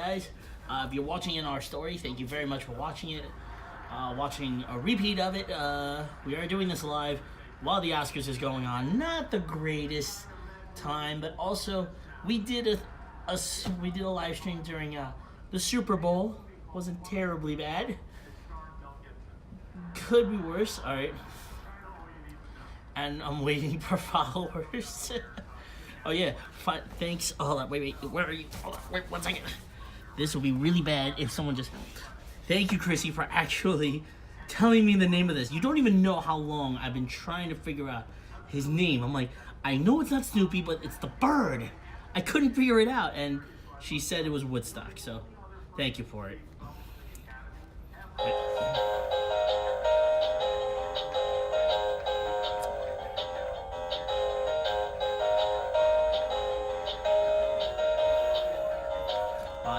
guys. If you're watching in our story, thank you very much for watching it. Watching a repeat of it. We are doing this live while the Oscars is going on. Not the greatest time, but also we did a live stream during the Super Bowl. Wasn't terribly bad. Could be worse. All right. And I'm waiting for followers. Oh yeah, thanks. Oh, hold on, wait, where are you? Hold on, wait 1 second. This will be really bad if someone just... Thank you, Chrissy, for actually telling me the name of this. You don't even know how long I've been trying to figure out his name. I'm like, I know it's not Snoopy, but it's the bird. I couldn't figure it out, and she said it was Woodstock, so thank you for it.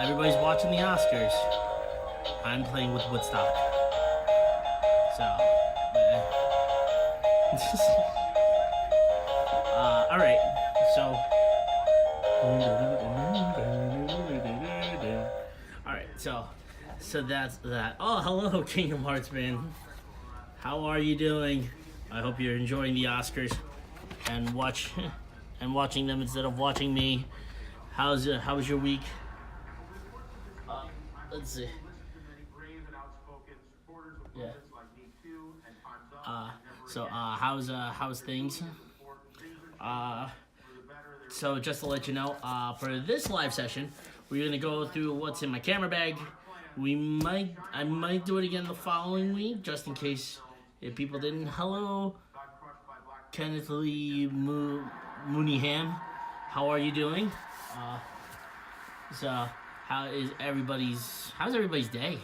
Everybody's watching the Oscars. I'm playing with Woodstock. So, all right. So, all right. So that's that. Oh, hello, Kingdom Hearts man. How are you doing? I hope you're enjoying the Oscars and watching them instead of watching me. How was your week? Let's see. Yeah. How's things? So just to let you know, for this live session, we're gonna go through what's in my camera bag. I might do it again the following week, just in case if people didn't. Hello, Kenneth Lee Mooneyham. How are you doing? How's everybody's day?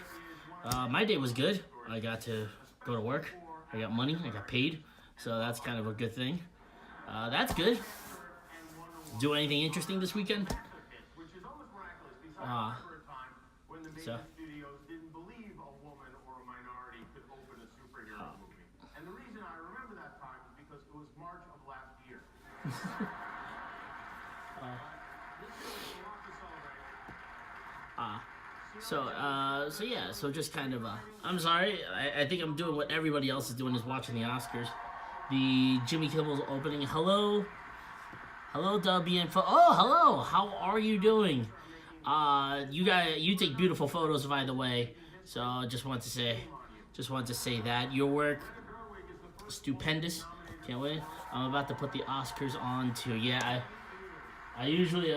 My day was good. I got to go to work. I got money. I got paid. So that's kind of a good thing. That's good. Do anything interesting this weekend? So. And the reason I remember that time is because it was March of last year. So just kind of, I'm sorry, I think I'm doing what everybody else is doing, is watching the Oscars. The Jimmy Kimmel's opening. Hello, WNFO. Oh, hello, how are you doing? You take beautiful photos, by the way, so just want to say that. Your work, stupendous, can't wait. I'm about to put the Oscars on too. Yeah, I usually,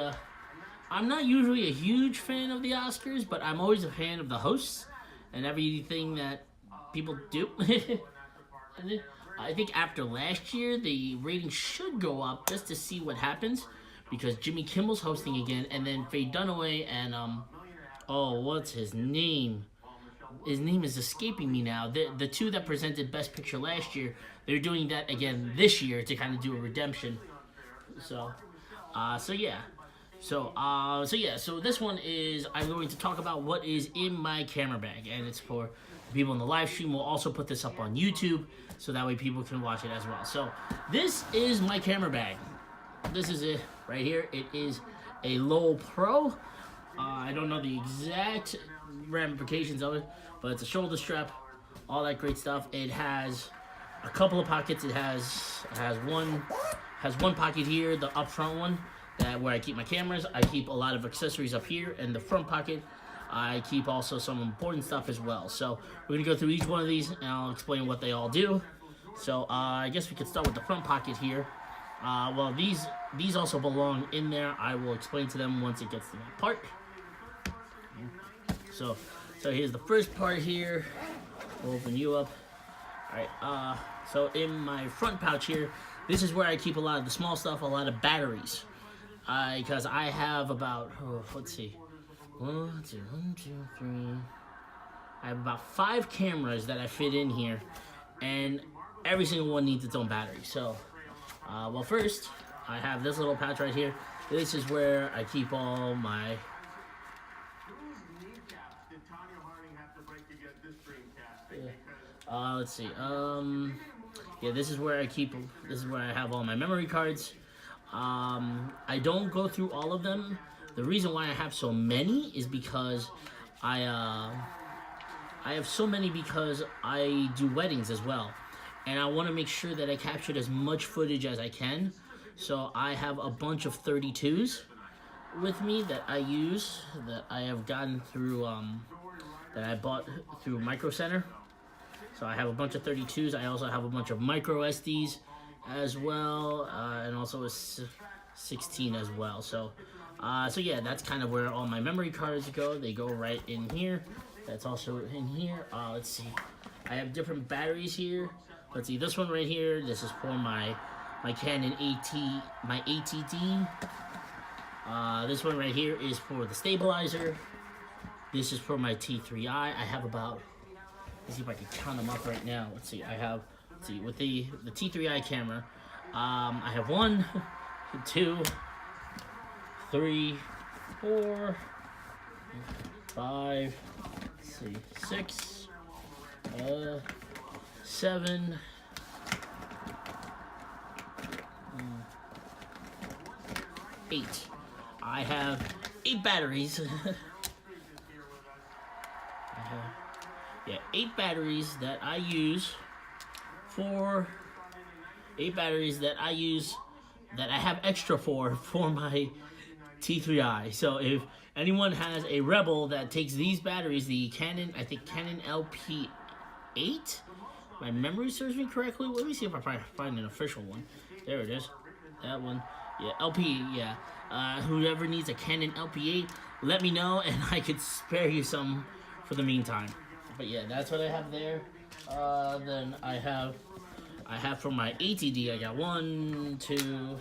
I'm not usually a huge fan of the Oscars, but I'm always a fan of the hosts and everything that people do. I think after last year, the ratings should go up just to see what happens, because Jimmy Kimmel's hosting again, and then Faye Dunaway and, what's his name? His name is escaping me now. The two that presented Best Picture last year, they're doing that again this year to kind of do a redemption. So this one is, I'm going to talk about what is in my camera bag, and it's for people in the live stream. We'll also put this up on YouTube, so that way people can watch it as well. So this is my camera bag. This is it right here. It is a Lowell Pro. I don't know the exact ramifications of it, but it's a shoulder strap, all that great stuff. It has a couple of pockets. It has one pocket here, the up front one, where I keep my cameras. I keep a lot of accessories up here, and the front pocket I keep also some important stuff as well. So we're gonna go through each one of these, and I'll explain what they all do. So I guess we could start with the front pocket here. Well, these also belong in there. I will explain to them once it gets to that part. So here's the first part here. We'll open you up. All right. So in my front pouch here, this is where I keep a lot of the small stuff, a lot of batteries. Because I have about, let's see, 1, 2, 3. I have about 5 cameras that I fit in here, and every single one needs its own battery. So, well, first I have this little pouch right here. This is where I keep all my. Let's see. Yeah, this is where I keep. This is where I have all my memory cards. I don't go through all of them. the reason why I have so many is because I have so many because I do weddings as well, and I want to make sure that I captured as much footage as I can. So I have a bunch of 32s with me that I use, that I have gotten through that I bought through Micro Center. So I have a bunch of 32s. I also have a bunch of micro SDs as well, and also a 16 as well. So yeah, that's kind of where all my memory cards go. They go right in here. That's also in here. Let's see. I have different batteries here. Let's see. This one right here. This is for my Canon my ATD. This one right here is for the stabilizer. This is for my T3i. I have about, let's see if I can count them up right now. Let's see. I have, let's see, with the T3i camera, I have 1, 2, 3, 4, 5, let's see, 6, 7, 8. I have 8 batteries. I have, 8 batteries that I use for 8 batteries that I use that I have extra for my T3i. So if anyone has a Rebel that takes these batteries, the Canon, I think Canon LP8, my memory serves me correctly. Let me see if I find an official one. There it is. That one. Yeah, LP, yeah. Whoever needs a Canon LP8, let me know and I could spare you some for the meantime. But yeah, that's what I have there. Then I have for my ATD, I got 1, 2,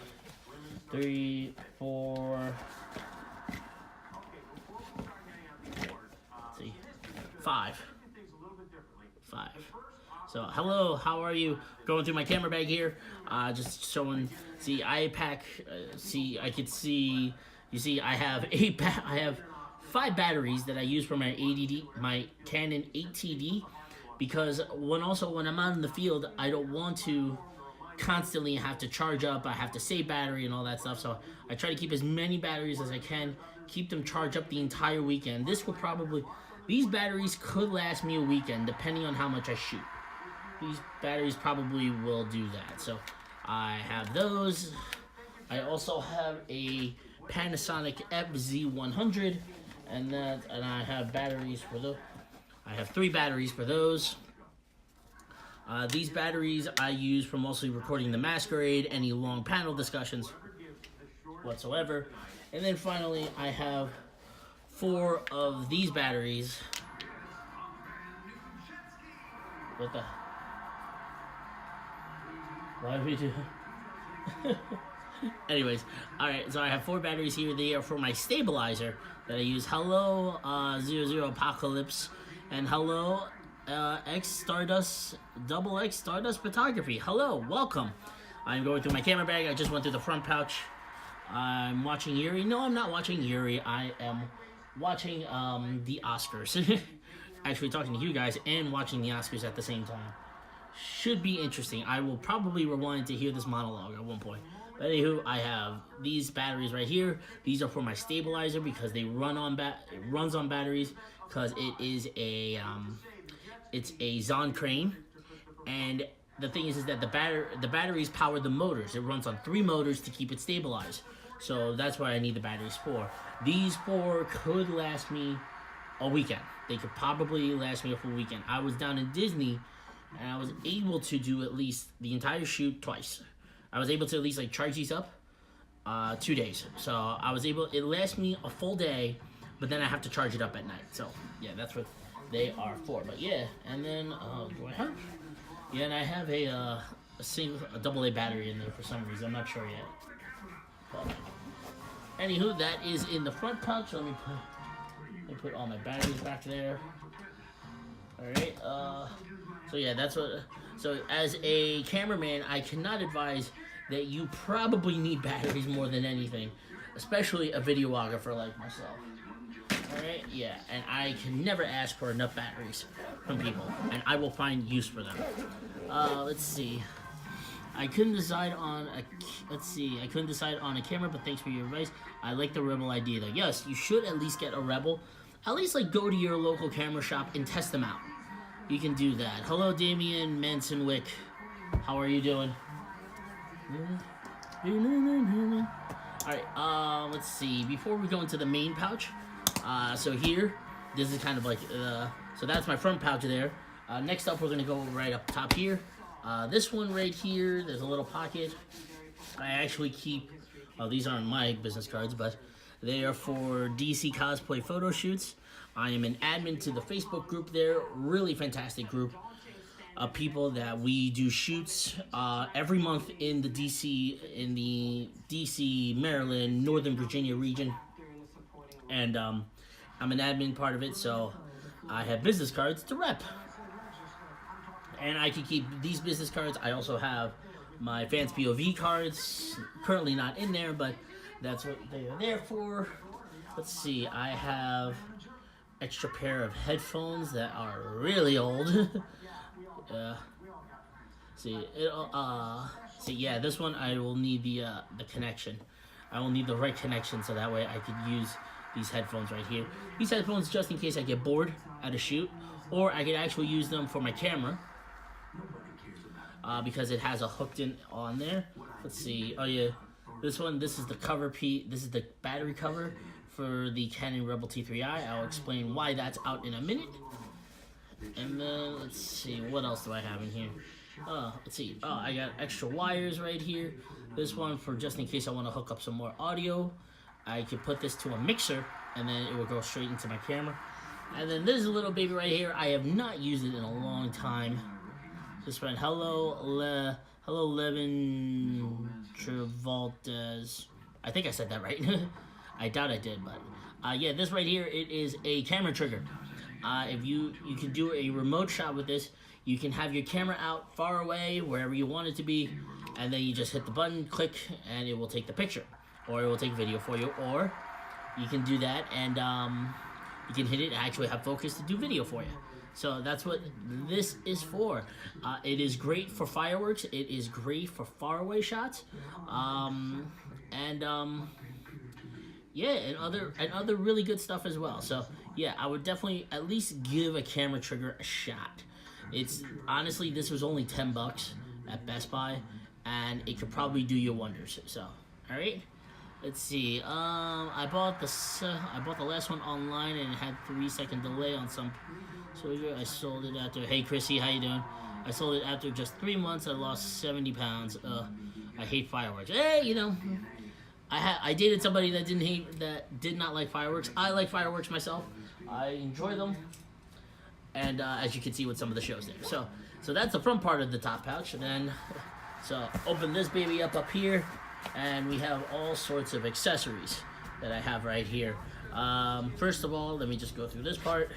3, 4, let's see, 5. So hello, how are you? Going through my camera bag here, just showing. See, I pack. See, I could see. You see, I have 5 batteries that I use for my my Canon ATD, because when I'm out in the field, I don't want to constantly have to charge up. I have to save battery and all that stuff. So I try to keep as many batteries as I can, keep them charged up the entire weekend. These batteries could last me a weekend depending on how much I shoot. These batteries probably will do that. So I have those. I also have a Panasonic FZ100, and I have batteries for those. I have 3 batteries for those. These batteries I use for mostly recording the masquerade, any long panel discussions whatsoever. And then finally, I have 4 of these batteries. What the? Why do we do? Anyways, alright, so I have 4 batteries here. They are for my stabilizer that I use. Hello, 00 Apocalypse, and hello, X Stardust Photography. Hello, welcome. I'm going through my camera bag. I just went through the front pouch. I'm watching Yuri. No, I'm not watching Yuri. I am watching the Oscars. Actually talking to you guys and watching the Oscars at the same time. Should be interesting. I will probably rewind to hear this monologue at one point. But anywho, I have these batteries right here. These are for my stabilizer because they run on it runs on batteries, because it is a it's a Zon crane, and the thing is that the batteries power the motors. It runs on 3 motors to keep it stabilized. So that's what I need the batteries for. These 4 could last me a weekend. They could probably last me a full weekend. I was down in Disney, and I was able to do at least the entire shoot twice. I was able to at least like charge these up 2 days. So I was able, it lasts me a full day, but then I have to charge it up at night. So yeah, that's what they are for. But yeah, and then do I have? Yeah, and I have a AA battery in there for some reason. I'm not sure yet. But anywho, that is in the front pouch. Let me put all my batteries back there. Alright, so yeah, that's what, so as a cameraman, I cannot advise that you probably need batteries more than anything, especially a videographer like myself. Alright, yeah, and I can never ask for enough batteries from people, and I will find use for them. Let's see. I couldn't decide on a. Let's see. I couldn't decide on a camera, but thanks for your advice. I like the Rebel idea, though. Yes, you should at least get a Rebel. At least like go to your local camera shop and test them out. You can do that. Hello, Damian Mansonwick. How are you doing? Alright, let's see. Before we go into the main pouch, so here, this is kind of like, so that's my front pouch there. Next up, we're going to go right up top here. This one right here, there's a little pocket. I actually keep, these aren't my business cards, but they are for DC cosplay photo shoots. I am an admin to the Facebook group there. Really fantastic group of people that we do shoots every month in the DC, Maryland, Northern Virginia region. And I'm an admin part of it, so I have business cards to rep. And I can keep these business cards. I also have my Fans POV cards, currently not in there, but that's what they are there for. Let's see, I have extra pair of headphones that are really old. See, yeah, this one I will need the connection. I will need the right connection so that way I could use these headphones right here. These headphones just in case I get bored at a shoot, or I could actually use them for my camera. Because it has a hooked in on there. Let's see. Oh yeah, this is the cover this is the battery cover for the Canon Rebel T3i. I'll explain why that's out in a minute. And then let's see, what else do I have in here? Let's see. I got extra wires right here. This one for just in case I want to hook up some more audio. I could put this to a mixer, and then it will go straight into my camera. And then this little baby right here. I have not used it in a long time. This one, hello, Levin Travolta's. I think I said that right. I doubt I did, but yeah, this right here, it is a camera trigger. If you can do a remote shot with this, you can have your camera out far away, wherever you want it to be, and then you just hit the button, click, and it will take the picture, or it will take video for you, or you can do that and you can hit it and actually have focus to do video for you. So that's what this is for. It is great for fireworks. It is great for faraway shots, yeah, and other really good stuff as well. So yeah, I would definitely at least give a camera trigger a shot. It's honestly, this was only $10 at Best Buy, and it could probably do you wonders. So all right. Let's see. I bought the last one online and it had 3-second delay on some. So I sold it after. Hey Chrissy, how you doing? I sold it after just 3 months. I lost 70 pounds. I hate fireworks. Hey, you know, I dated somebody that did not like fireworks. I like fireworks myself. I enjoy them, and as you can see with some of the shows there. So that's the front part of the top pouch, and then so open this baby up here. And we have all sorts of accessories that I have right here. First of all, let me just go through this part.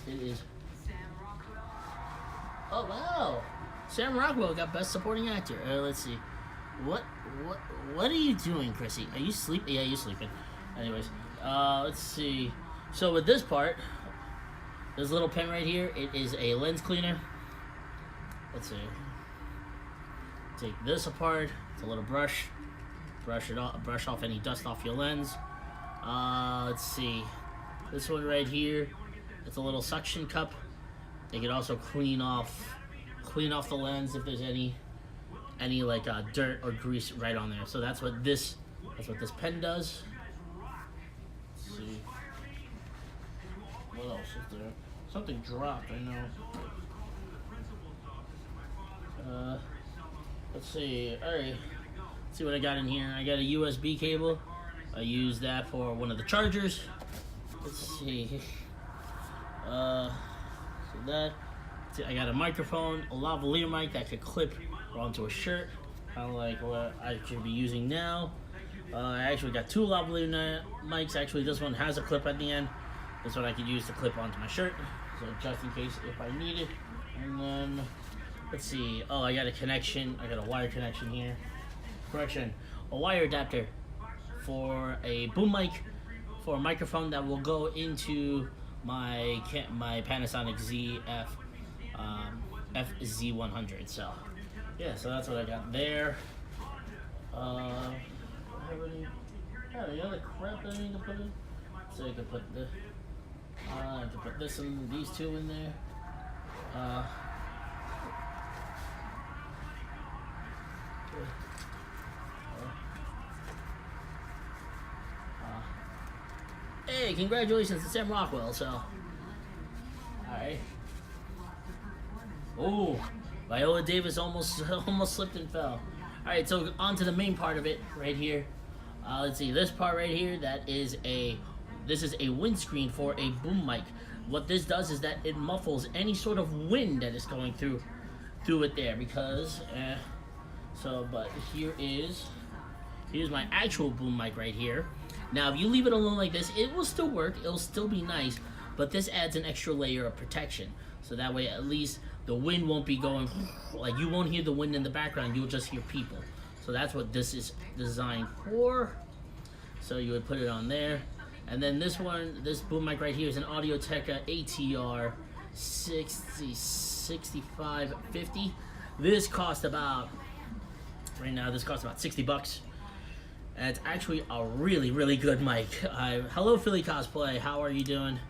It is. Oh wow, Sam Rockwell got Best Supporting Actor. Let's see, what are you doing, Chrissy? Are you sleeping? Yeah, you're sleeping. Anyways, let's see. So with this part, this little pen right here, it is a lens cleaner. Let's see. Take this apart. It's a little brush. Brush off any dust off your lens. Let's see. This one right here. It's a little suction cup. They can also clean off the lens if there's any like dirt or grease right on there. So that's what this pen does. Let's see. What else is there? Something dropped, I know. Let's see. Alright. Let's see what I got in here. I got a USB cable. I use that for one of the chargers. Let's see. See, I got a microphone, a lavalier mic that could clip onto a shirt, kind of like what I should be using now. I actually got 2 lavalier mics. Actually, this one has a clip at the end. This one I could use to clip onto my shirt, so just in case if I need it. And then let's see. Oh, I got a connection. I got a wire connection here. Correction, a wire adapter for a boom mic, for a microphone that will go into my Panasonic FZ100. So yeah, so that's what I got there. I have any other crap that I need to put in? So I can put the, I have to put this and these two in there. Hey, congratulations to Sam Rockwell. So, all right. Oh, Viola Davis almost slipped and fell. All right, so on to the main part of it right here. Let's see, this part right here, this is a windscreen for a boom mic. What this does is that it muffles any sort of wind that is going through it there, because but here's my actual boom mic right here. Now if you leave it alone like this, it will still work, it'll still be nice, but this adds an extra layer of protection, so that way at least the wind won't be going, like you won't hear the wind in the background, you'll just hear people. So that's what this is designed for. So you would put it on there. And then this boom mic right here is an Audio-Technica ATR 6550. This costs about, right now, this costs about $60. And it's actually a really, really good mic. Hello, Philly Cosplay. How are you doing?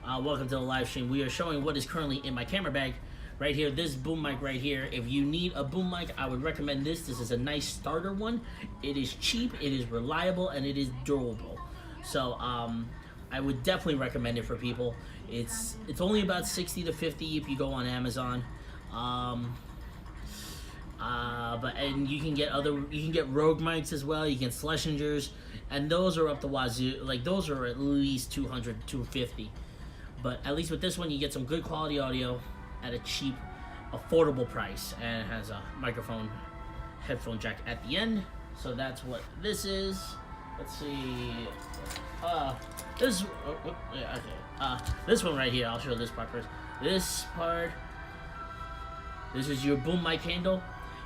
Welcome to the live stream. We are showing what is currently in my camera bag. Right here, this boom mic right here. If you need a boom mic, I would recommend this. This is a nice starter one. It is cheap, it is reliable, and it is durable. So I would definitely recommend it for people. It's only about 60 to 50 if you go on Amazon. And you can get Rogue mics as well. You can get Schlesingers, and those are up the wazoo. Like those are at least 200, 250. But at least with this one, you get some good quality audio at a cheap, affordable price, and it has a microphone, headphone jack at the end. So that's what this is. Let's see. This one right here. I'll show this part first. This is your boom mic handle.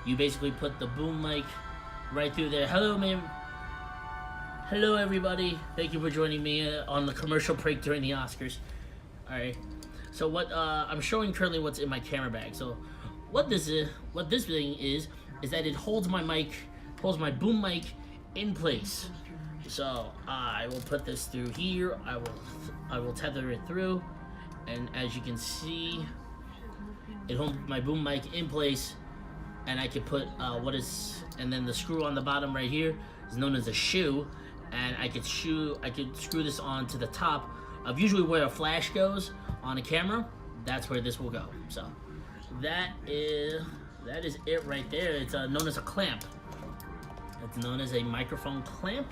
You basically put the boom mic right through there. Hello, ma'am. Hello, everybody. Thank you for joining me on the commercial break during the Oscars. All right. So what I'm showing currently what's in my camera bag. So what this thing is that it holds my boom mic in place. So I will put this through here. I will tether it through, and as you can see, it holds my boom mic in place. And I can put and then the screw on the bottom right here is known as a shoe, and I could screw this onto the top of usually where a flash goes on a camera. That's where this will go. So that is it right there. It's known as a clamp. It's known as a microphone clamp.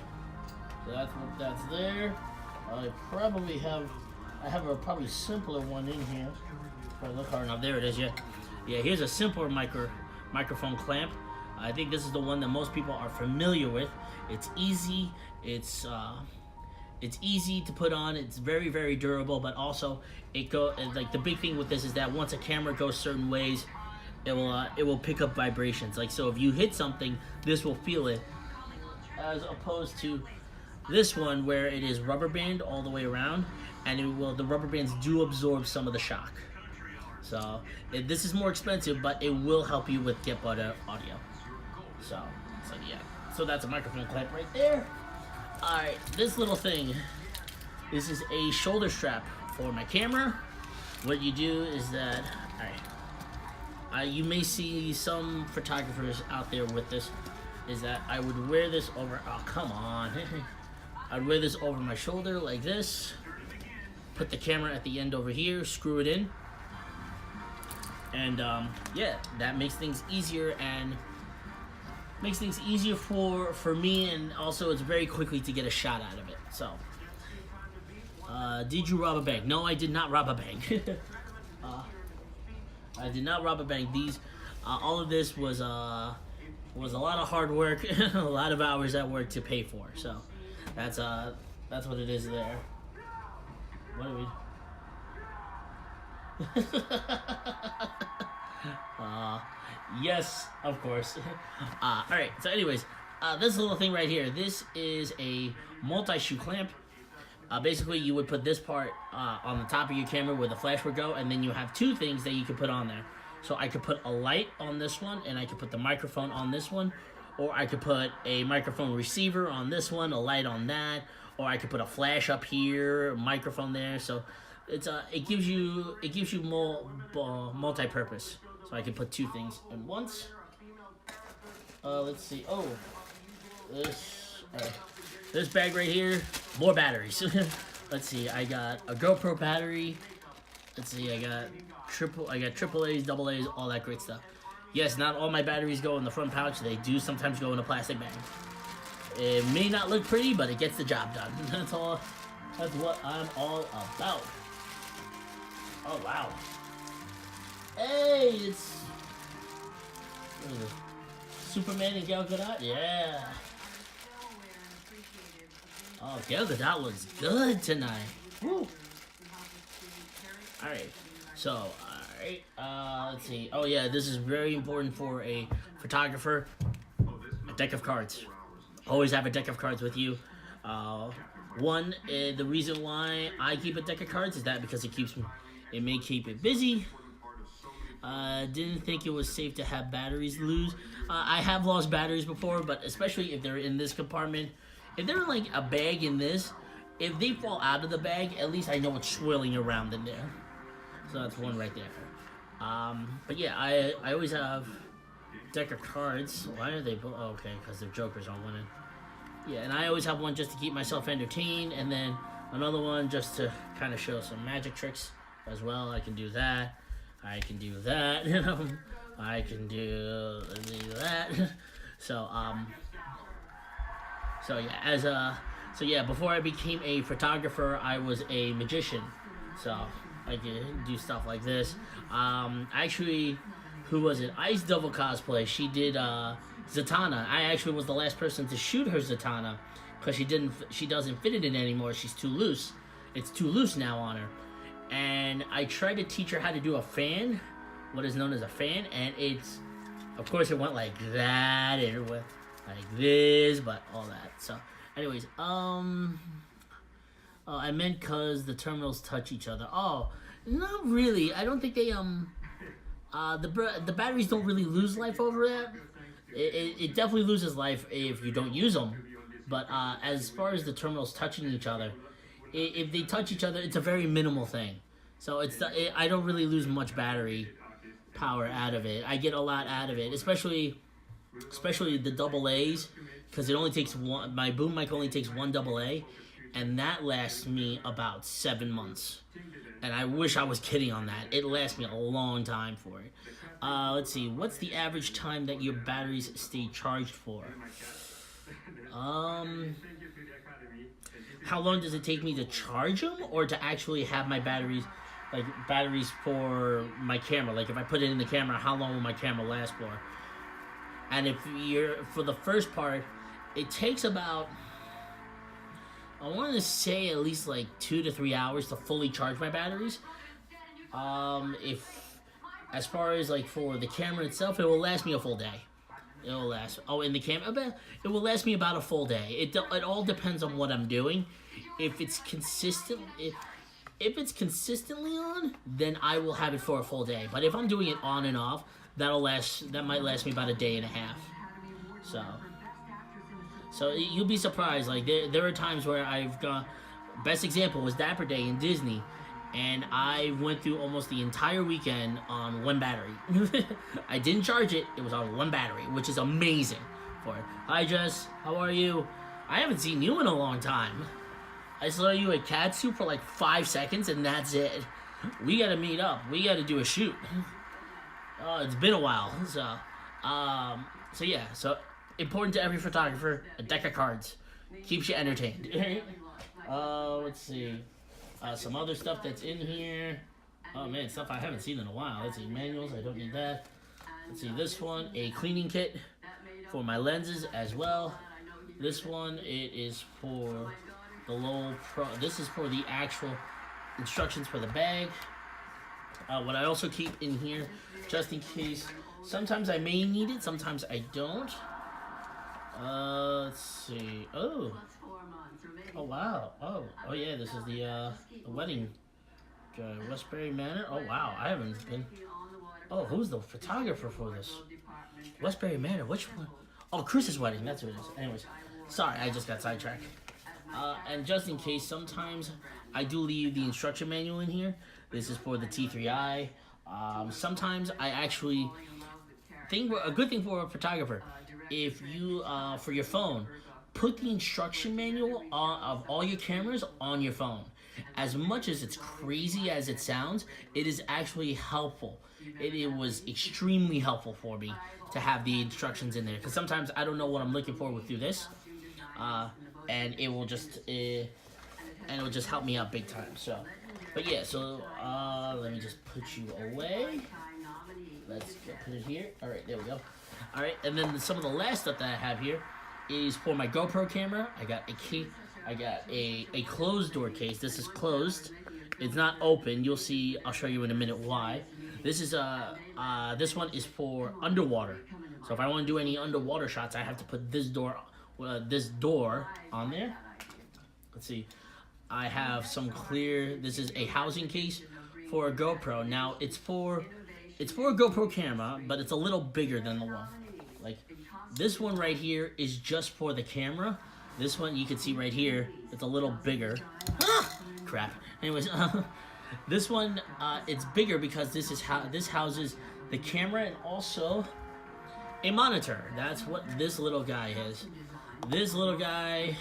So that's there. I have a probably simpler one in here. If I look hard enough, there it is. Yeah. Here's a simpler microphone clamp. I think this is the one that most people are familiar with. It's easy. It's easy to put on. It's very, very durable, but also like the big thing with this is that once a camera goes certain ways, it will pick up vibrations. Like, so if you hit something, this will feel it, as opposed to this one where it is rubber band all the way around, and the rubber bands do absorb some of the shock. So this is more expensive, but it will help you with get better audio. So yeah. So that's a microphone clamp right there. Alright, this little thing, this is a shoulder strap for my camera. What you do is that, alright, you may see some photographers out there with this, is that I would wear this over, oh come on, I'd wear this over my shoulder like this, put the camera at the end over here, screw it in, and yeah, that makes things easier, and makes things easier for me, and also it's very quickly to get a shot out of it. So did you rob a bank? No, I did not rob a bank. I did not rob a bank. All of this was a lot of hard work, a lot of hours at work to pay for. So that's what it is there. What are we? Yes, of course. Alright, so anyways, this little thing right here, this is a multi-shoe clamp. Basically, you would put this part on the top of your camera where the flash would go, and then you have two things that you can put on there. So I could put a light on this one, and I could put the microphone on this one, or I could put a microphone receiver on this one, a light on that, or I could put a flash up here, a microphone there. So it gives you more multi-purpose. So I can put two things in once. Let's see. Oh, this bag right here, more batteries. Let's see. I got a GoPro battery. Let's see. I got triple A's, double A's, all that great stuff. Yes, not all my batteries go in the front pouch. They do sometimes go in a plastic bag. It may not look pretty, but it gets the job done. That's all. That's what I'm all about. Oh wow. Hey, it's what is it? Superman and Gal Gadot. Yeah. Oh, Gal Gadot looks good tonight. Woo. All right. So, let's see. Oh yeah, this is very important for a photographer. A deck of cards. Always have a deck of cards with you. The reason why I keep a deck of cards is that because it may keep it busy. Didn't think it was safe to have batteries lose. I have lost batteries before, but especially if they're in this compartment. If they're in like a bag in this, if they fall out of the bag, at least I know it's swirling around in there. So that's one right there. But yeah, I always have deck of cards. Why are they? Oh, okay, because they're jokers on one end. Yeah, and I always have one just to keep myself entertained, and then another one just to kind of show some magic tricks as well. I can do that. I can do that. You know, I can do that. So yeah, before I became a photographer, I was a magician. So I could do stuff like this. Actually, who was it? Ice Devil Cosplay. She did Zatanna. I actually was the last person to shoot her Zatanna because she doesn't fit it in anymore. She's too loose. It's too loose now on her. And I tried to teach her how to do a fan, what is known as a fan, and of course it went like that, and it went like this, but all that. So, anyways, I meant because the terminals touch each other. Oh, not really. I don't think they the batteries don't really lose life over that. It definitely loses life if you don't use them. But as far as the terminals touching each other, if they touch each other, it's a very minimal thing. So I don't really lose much battery power out of it. I get a lot out of it, especially the double A's, because it only takes one. My boom mic only takes one double A, and that lasts me about 7 months. And I wish I was kidding on that. It lasts me a long time for it. Let's see. What's the average time that your batteries stay charged for? How long does it take me to charge them, or to actually have my batteries, like batteries for my camera? Like if I put it in the camera, how long will my camera last for? And if for the first part, it takes about, I want to say at least like 2 to 3 hours to fully charge my batteries. As far as like for the camera itself, it will last me a full day. It will last. Oh, in the camera, it will last me about a full day. It all depends on what I'm doing. If it's consistent, if it's consistently on, then I will have it for a full day. But if I'm doing it on and off, that might last me about a day and a half. So you'll be surprised. Like there are times where I've gone. Best example was Dapper Day in Disney, and I went through almost the entire weekend on one battery. I didn't charge it. It was on one battery, which is amazing for it. Hi, Jess. How are you? I haven't seen you in a long time. I saw you at Katsu for like 5 seconds, and that's it. We gotta meet up. We gotta do a shoot. It's been a while. So yeah. So important to every photographer, a deck of cards. Keeps you entertained. Let's see. Some other stuff that's in here. Oh man, stuff I haven't seen in a while. Let's see, manuals, I don't need that. Let's see, this one, a cleaning kit for my lenses as well. This one, it is for the Lowell Pro. This is for the actual instructions for the bag. What I also keep in here, just in case, sometimes I may need it, sometimes I don't. Let's see. Oh wow. Oh yeah, this is the wedding. Westbury Manor. Oh wow, I haven't been. Oh, who's the photographer for this? Westbury Manor. Which one? Oh, Chris's wedding. That's what it is. Anyways, sorry, I just got sidetracked. And just in case, sometimes I do leave the instruction manual in here. This is for the T3i. Sometimes I actually think a good thing for a photographer, if you for your phone, put the instruction manual of all your cameras on your phone. As much as it's crazy as it sounds, it is actually helpful. It was extremely helpful for me to have the instructions in there, because sometimes I don't know what I'm looking for through this, and it will just help me out big time. So, but yeah, so let me just put you away. Let's put it here. All right, there we go. All right, and then some of the last stuff that I have here is for my GoPro camera. I got a key. I got a closed door case. This is closed. It's not open. You'll see. I'll show you in a minute why. This is this one is for underwater. So if I want to do any underwater shots, I have to put this door on there. Let's see. I have some clear. This is a housing case for a GoPro. Now it's for a GoPro camera, but it's a little bigger than the one. Like this one right here is just for the camera. This one you can see right here. It's a little bigger. Ah, crap. Anyways, this one it's bigger because this houses the camera and also a monitor. That's what this little guy is. This little guy,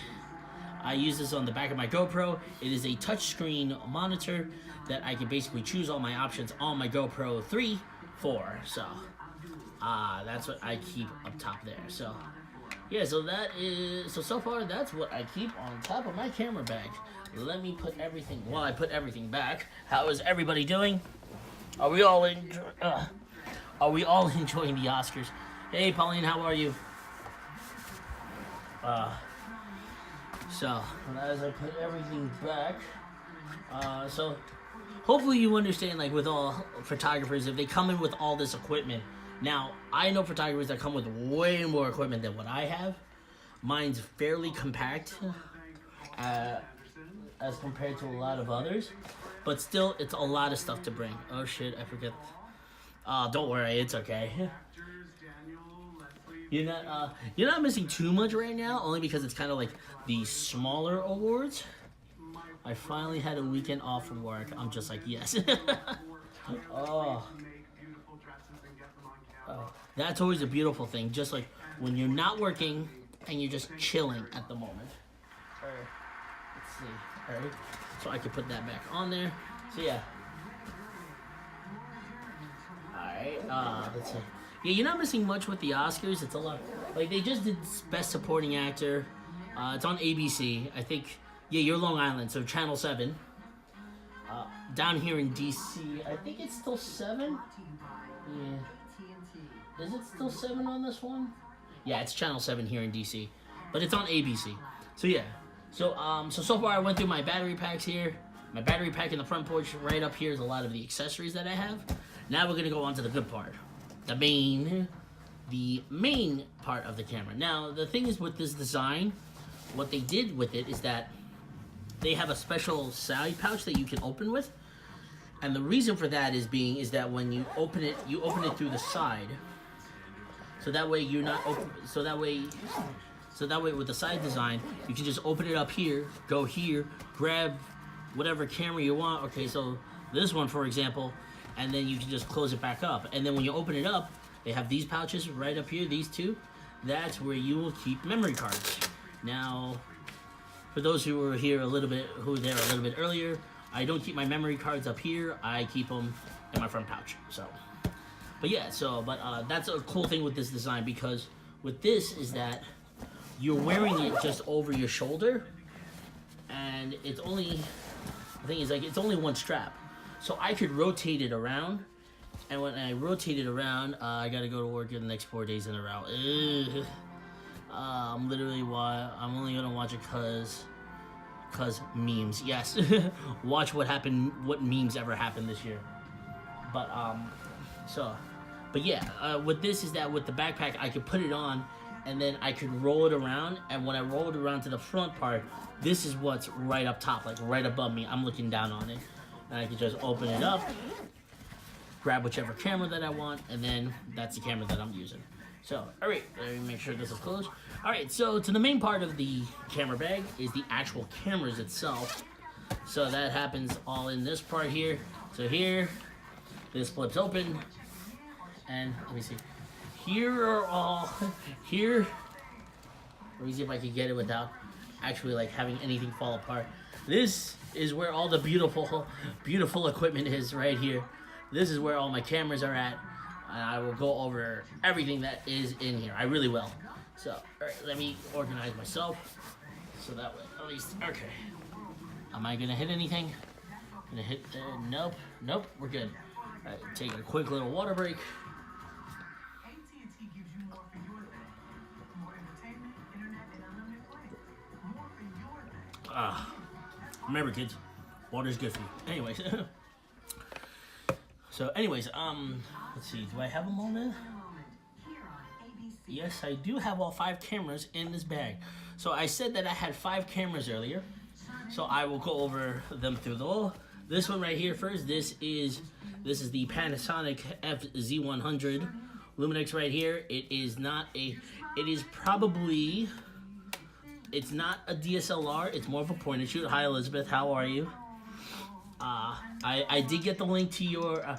I use this on the back of my GoPro. It is a touchscreen monitor that I can basically choose all my options on my GoPro 3, 4. So that's what I keep up top there. So yeah, so far that's what I keep on top of my camera bag. Let me put everything. While I put everything back, how is everybody doing? Are we all enjoying the Oscars? Hey, Pauline, how are you? So as I put everything back, so hopefully you understand, like with all photographers, if they come in with all this equipment. Now, I know photographers that come with way more equipment than what I have. Mine's fairly compact as compared to a lot of others, but still, it's a lot of stuff to bring. Oh shit, I forget. Don't worry, it's okay. You're not missing too much right now, only because it's kind of like the smaller awards. I finally had a weekend off from work. I'm just like, yes. Oh, that's always a beautiful thing. Just like when you're not working and you're just chilling at the moment. Let's see. All right. So I can put that back on there. So yeah. All right. Let's see. Yeah, you're not missing much with the Oscars. It's a lot. Like they just did Best Supporting Actor. It's on ABC. I think. Yeah, you're Long Island, so Channel 7. Down here in DC, I think it's still 7. Yeah. Is it still 7 on this one? Yeah, it's Channel 7 here in DC, but it's on ABC. So yeah. So far I went through my battery packs here. My battery pack in the front porch. Right up here is a lot of the accessories that I have. Now we're gonna go on to the good part. The main part of the camera. Now, the thing is with this design, what they did with it is that they have a special side pouch that you can open with. And the reason for that is that when you open it through the side. So that way you're not open, so that way with the side design, you can just open it up here, go here, grab whatever camera you want. Okay, so this one, for example, and then you can just close it back up. And then when you open it up, they have these pouches right up here, these two. That's where you will keep memory cards. Now, for those who were there a little bit earlier, I don't keep my memory cards up here. I keep them in my front pouch. So, but yeah, that's a cool thing with this design, because with this is that you're wearing it just over your shoulder, and it's only, the thing is, like, it's only one strap. So I could rotate it around, and when I rotate it around, I gotta go to work in the next 4 days in a row. I'm only gonna watch it cause memes. Yes, watch what memes ever happened this year. But yeah, with this is that with the backpack, I could put it on, and then I could roll it around, and when I roll it around to the front part, this is what's right up top, like right above me. I'm looking down on it. And I can just open it up, grab whichever camera that I want, and then that's the camera that I'm using. So, alright, let me make sure this is closed. Alright, so to the main part of the camera bag is the actual cameras itself. So that happens all in this part here. So here, this flips open, and let me see. Here are all, here, let me see if I can get it without actually like having anything fall apart. This is where all the beautiful, beautiful equipment is right here. This is where all my cameras are at. And I will go over everything that is in here. I really will. So, all right, let me organize myself. So that way, at least, okay. Am I gonna hit anything? Gonna hit there? Nope. Nope, we're good. All right, take a quick little water break. Remember, kids, water's good for you. Anyways. So, anyways, let's see. Do I have them all now? Yes, I do have all 5 cameras in this bag. So I said that I had 5 cameras earlier. So I will go over them through the wall. This one right here first. This is the Panasonic FZ100 Luminex right here. It is not a. It is probably. It's not a DSLR. It's more of a point and shoot. Hi Elizabeth, how are you? I did get the link to your.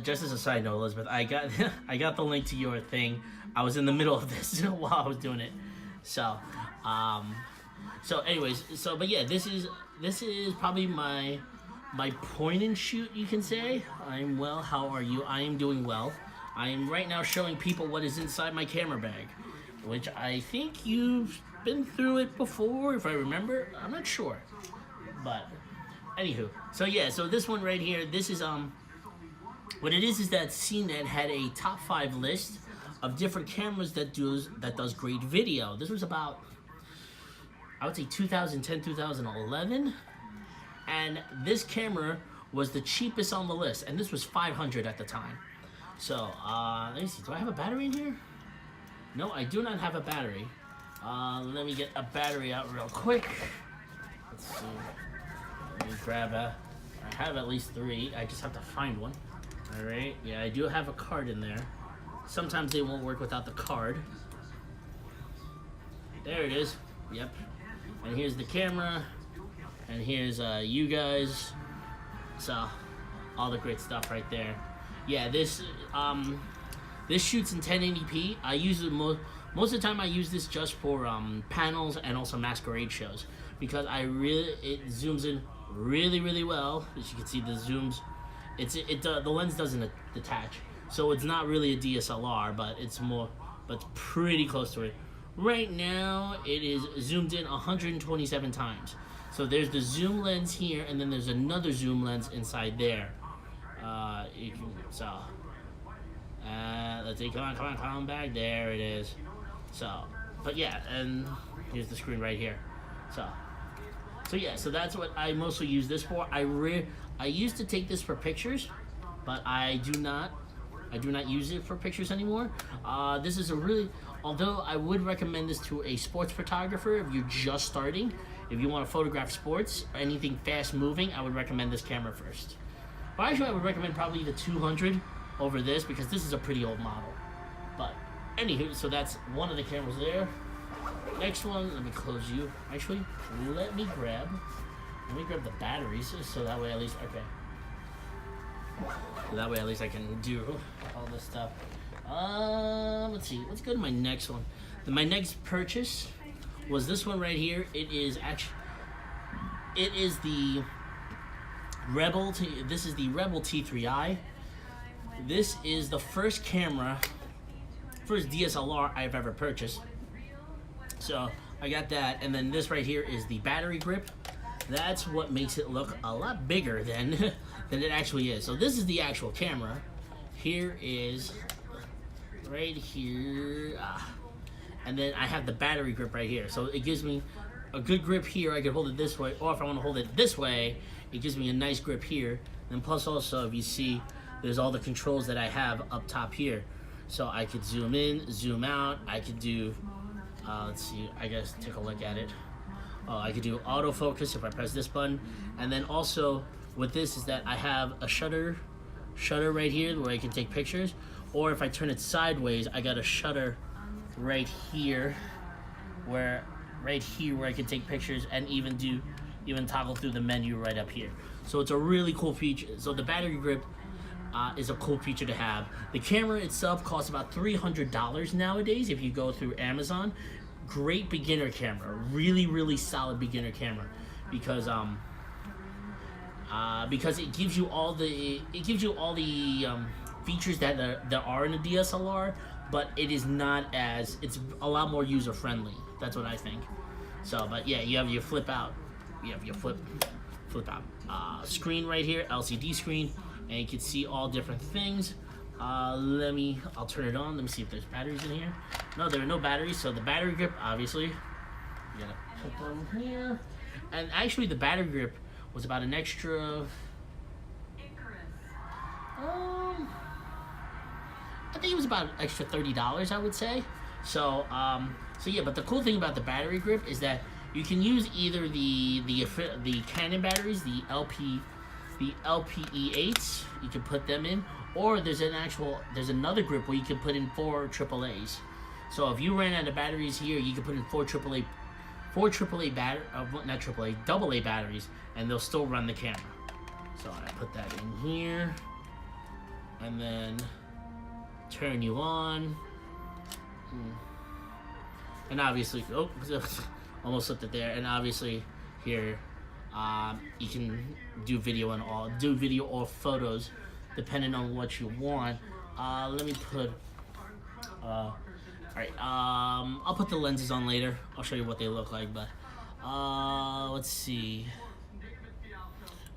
Just as a side note, Elizabeth, I got the link to your thing. I was in the middle of this while I was doing it. So, anyways, but yeah, this is probably my point and shoot, you can say. I'm well. How are you? I am doing well. I am right now showing people what is inside my camera bag, which I think you've been through it before, if I remember. I'm not sure, but anywho. So yeah, so this one right here, this is what it is that CNET had a top 5 list of different cameras that does great video. This was about, I would say 2010, 2011, and this camera was the cheapest on the list, and this was $500 at the time. So let me see, do I have a battery in here? No, I do not have a battery. Let me get a battery out real quick. Let's see. Let me grab I have at least 3. I just have to find one. All right. Yeah, I do have a card in there. Sometimes they won't work without the card. There it is. Yep. And here's the camera. And here's you guys. So all the great stuff right there. Yeah, this shoots in 1080p. I use it most of the time. I use this just for panels and also masquerade shows because it zooms in really well. As you can see, the zooms. The lens doesn't detach, so it's not really a DSLR, but it's pretty close to it. Right now, it is zoomed in 127 times. So there's the zoom lens here, and then there's another zoom lens inside there. Let's see, come on back. There it is. So, but yeah, and here's the screen right here. So yeah, so that's what I mostly use this for. I used to take this for pictures, but I do not use it for pictures anymore. This is although I would recommend this to a sports photographer if you're just starting. If you want to photograph sports or anything fast moving, I would recommend this camera first. But actually, I would recommend probably the 200 over this because this is a pretty old model. But anywho, so that's one of the cameras there. Next one, let me close you. Actually, let me grab the batteries so that way at least, okay. So that way at least I can do all this stuff. Let's see, let's go to my next one. My next purchase was this one right here. It is the Rebel. This is the Rebel T3i. This is the first DSLR I've ever purchased. So I got that, and then this right here is the battery grip. That's what makes it look a lot bigger than it actually is. So this is the actual camera. Here is right here, and then I have the battery grip right here. So it gives me a good grip here. I can hold it this way, or if I want to hold it this way, it gives me a nice grip here. And plus also, if you see, there's all the controls that I have up top here. So I could zoom in, zoom out. I could do, let's see, I guess take a look at it. I could do autofocus if I press this button. And then also with this is that I have a shutter shutter right here where I can take pictures, or if I turn it sideways, I got a shutter right here where I can take pictures and even toggle through the menu right up here. So it's a really cool feature. So the battery grip is a cool feature to have. The camera itself costs about $300 nowadays if you go through Amazon. Great beginner camera, really solid beginner camera, because it gives you all the features that there are in a DSLR, but it's a lot more user friendly. That's what I think. So, but yeah, you have your flip out screen right here, LCD screen, and you can see all different things. I'll turn it on. Let me see if there's batteries in here. No, there are no batteries. So the battery grip, obviously, you gotta put them here. And actually, the battery grip was about an extra. I think it was about an extra $30, I would say. So yeah. But the cool thing about the battery grip is that you can use either the Canon batteries, the LPE8s. You can put them in, or there's another grip where you can put in 4 AAAs. So if you ran out of batteries here, you can put in 4 AA batteries, and they'll still run the camera. So I put that in here, and then turn you on, and obviously, almost slipped it there. And obviously here, you can do video or photos, depending on what you want. Let me put. Alright, I'll put the lenses on later. I'll show you what they look like, but let's see.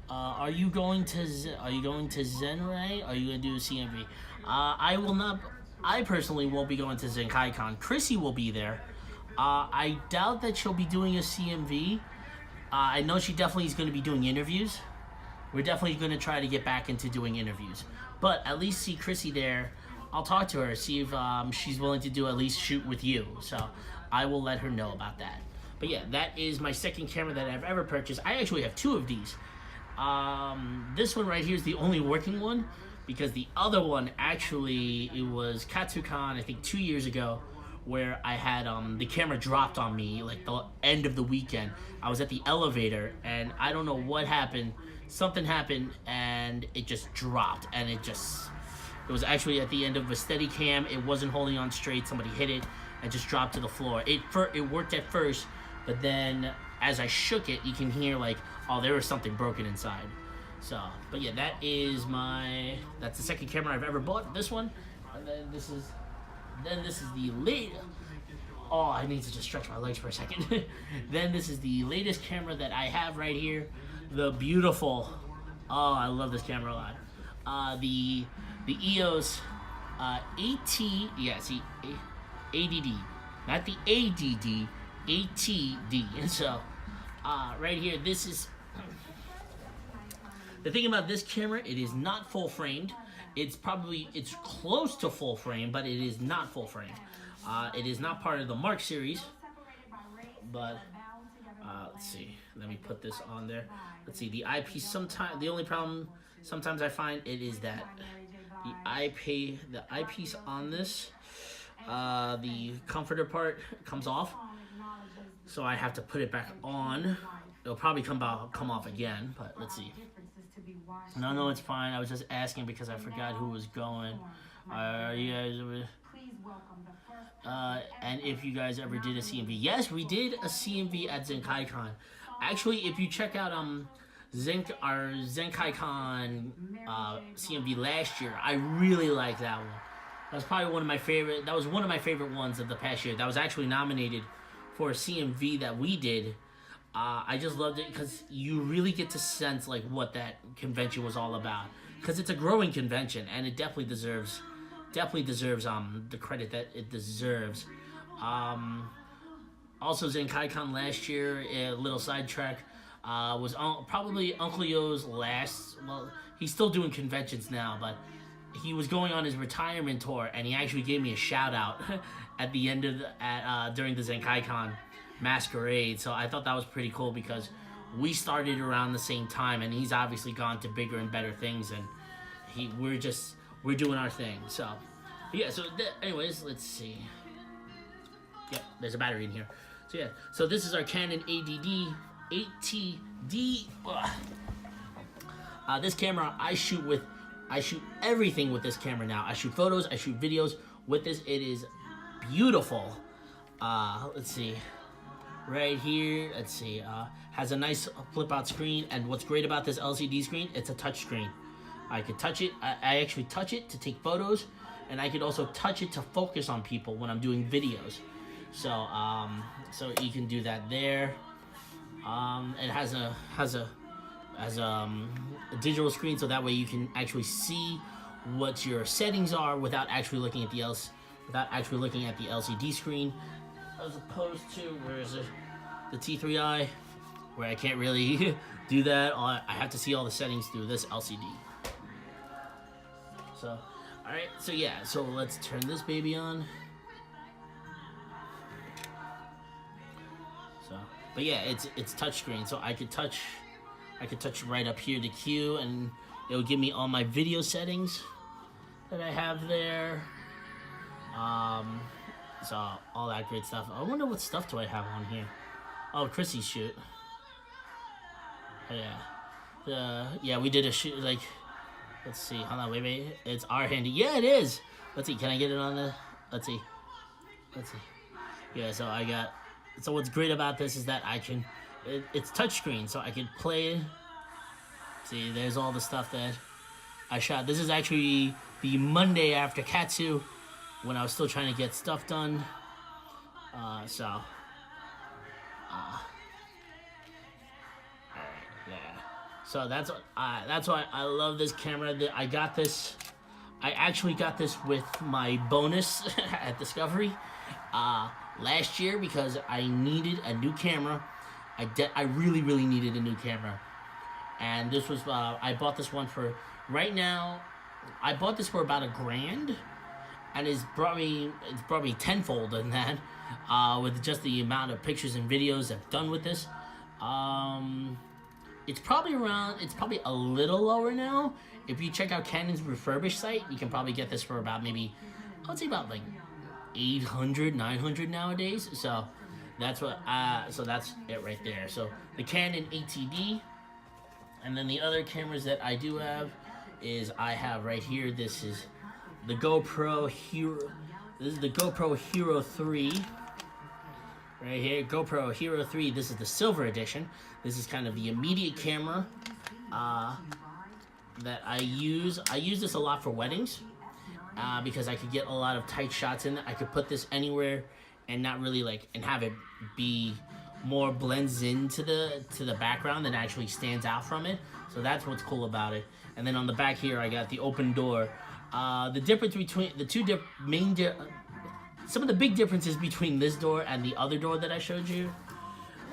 Are you going to Zenray? Are you going to do a CMV? I will not. I personally won't be going to ZenkaiCon. Chrissy will be there. I doubt that she'll be doing a CMV. I know she definitely is going to be doing interviews. We're definitely going to try to get back into doing interviews. But at least see Chrissy there. I'll talk to her, see if she's willing to do at least shoot with you. So I will let her know about that. But yeah, that is my second camera that I've ever purchased. I actually have 2 of these. This one right here is the only working one, because the other one, actually, it was KatsuCon, I think 2 years ago, where I had the camera dropped on me like the end of the weekend. I was at the elevator, and I don't know what happened. Something happened, and it just dropped, and it was actually at the end of a steady cam. It wasn't holding on straight. Somebody hit it and just dropped to the floor. It worked at first, but then as I shook it, you can hear like, oh, there was something broken inside. So, but yeah, that's the second camera I've ever bought. This one, and then this is the latest. Oh, I need to just stretch my legs for a second. Then this is the latest camera that I have right here, the beautiful. Oh, I love this camera a lot. The EOS AT, ADD, not the ADD, ATD. And so, right here, this is the thing about this camera. It is not full framed. It's close to full frame, but it is not full frame. It is not part of the Mark series, but let's see. Let me put this on there. Let's see, the eyepiece. The only problem sometimes I find it is that the eyepiece on this, the comforter part comes off, so I have to put it back on. It'll probably come off again, but let's see. No, it's fine. I was just asking because I forgot who was going. You guys, and if you guys ever did a CMV? Yes, we did a CMV at ZenkaiCon. Actually, if you check out our ZenkaiCon CMV last year, I really liked that one. That was probably one of my favorite. That was one of my favorite ones of the past year. That was actually nominated for a CMV that we did. I just loved it because you really get to sense like what that convention was all about. Because it's a growing convention, and it definitely deserves the credit that it deserves. Also, ZenkaiCon last year, a little sidetrack, was probably Uncle Yo's last. Well, he's still doing conventions now, but he was going on his retirement tour, and he actually gave me a shout out at the end of during the ZenkaiCon masquerade. So I thought that was pretty cool because we started around the same time, and he's obviously gone to bigger and better things, and we're doing our thing. So yeah. So anyways, let's see. Yep, there's a battery in here. So yeah. So this is our Canon ATD. This camera I shoot everything with this camera now. I shoot photos, I shoot videos with this. It is beautiful. Let's see. Right here, let's see. Has a nice flip out screen, and what's great about this LCD screen, it's a touch screen. I could touch it. I actually touch it to take photos, and I could also touch it to focus on people when I'm doing videos. So so you can do that there. It has a digital screen, so that way you can actually see what your settings are without actually looking at the LCD screen, as opposed to where's the T3i, where I can't really do that. I have to see all the settings through this LCD. So, all right, so yeah, so let's turn this baby on. So, but yeah, it's touchscreen, so I could touch right up here the queue, and it'll give me all my video settings that I have there. So all that great stuff. I wonder what stuff do I have on here. Oh, Chrissy's shoot. Yeah. Yeah, we did a shoot, like, let's see. Hold on, wait. It's our handy. Yeah, it is. Let's see. Can I get it on the? Let's see. Yeah. So what's great about this is that I can. It's touchscreen, so I can play it. See, there's all the stuff that I shot. This is actually the Monday after Katsu, when I was still trying to get stuff done. So that's why I love this camera. I got this. I actually got this with my bonus at Discovery last year because I needed a new camera. I really needed a new camera, and this was I bought this one for right now. I bought this for about $1,000, and it's brought me tenfold in that with just the amount of pictures and videos I've done with this. It's probably a little lower now. If you check out Canon's refurbished site, you can probably get this for about maybe, I would say about like $800, $900 nowadays. So that's what. So that's it right there. So the Canon ATD, and then the other cameras that I do have is I have right here. This is the GoPro Hero. This is the GoPro Hero 3. Right here, GoPro Hero 3. This is the silver edition. This is kind of the immediate camera that I use. I use this a lot for weddings because I could get a lot of tight shots in it. I could put this anywhere and not really and have it be more blends into the background than actually stands out from it. So that's what's cool about it. And then on the back here, I got the open door. The difference between the two some of the big differences between this door and the other door that I showed you.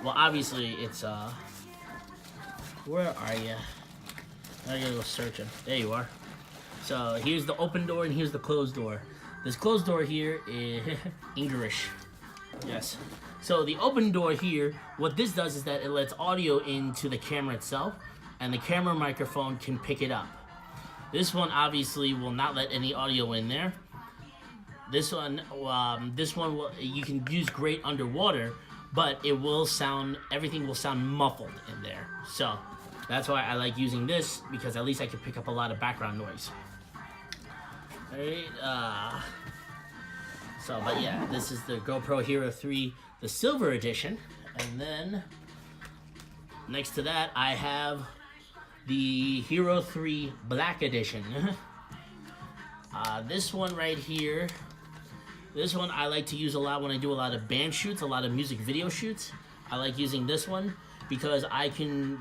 Well, obviously it's where are you? I gotta go searching. There you are. So here's the open door and here's the closed door. This closed door here is English. Yes. So the open door here, what this does is that it lets audio into the camera itself, and the camera microphone can pick it up. This one obviously will not let any audio in there. This one you can use great underwater, but everything will sound muffled in there. So that's why I like using this, because at least I can pick up a lot of background noise. Alright, but yeah, this is the GoPro Hero 3, the silver edition, and then next to that I have the Hero 3 Black Edition. This one right here, this one I like to use a lot when I do a lot of band shoots, a lot of music video shoots. I like using this one because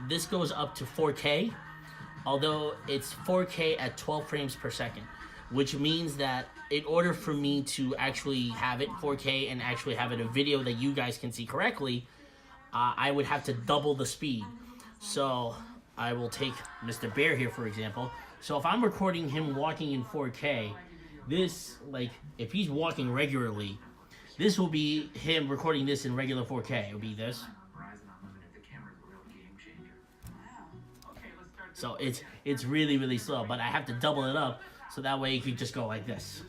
this goes up to 4K, although it's 4K at 12 frames per second, which means that in order for me to actually have it 4K and actually have it a video that you guys can see correctly, I would have to double the speed. So I will take Mr. Bear here, for example. So if I'm recording him walking in 4K, this, if he's walking regularly, this will be him recording this in regular 4K. It'll be this. So it's really, really slow, but I have to double it up so that way it could just go like this.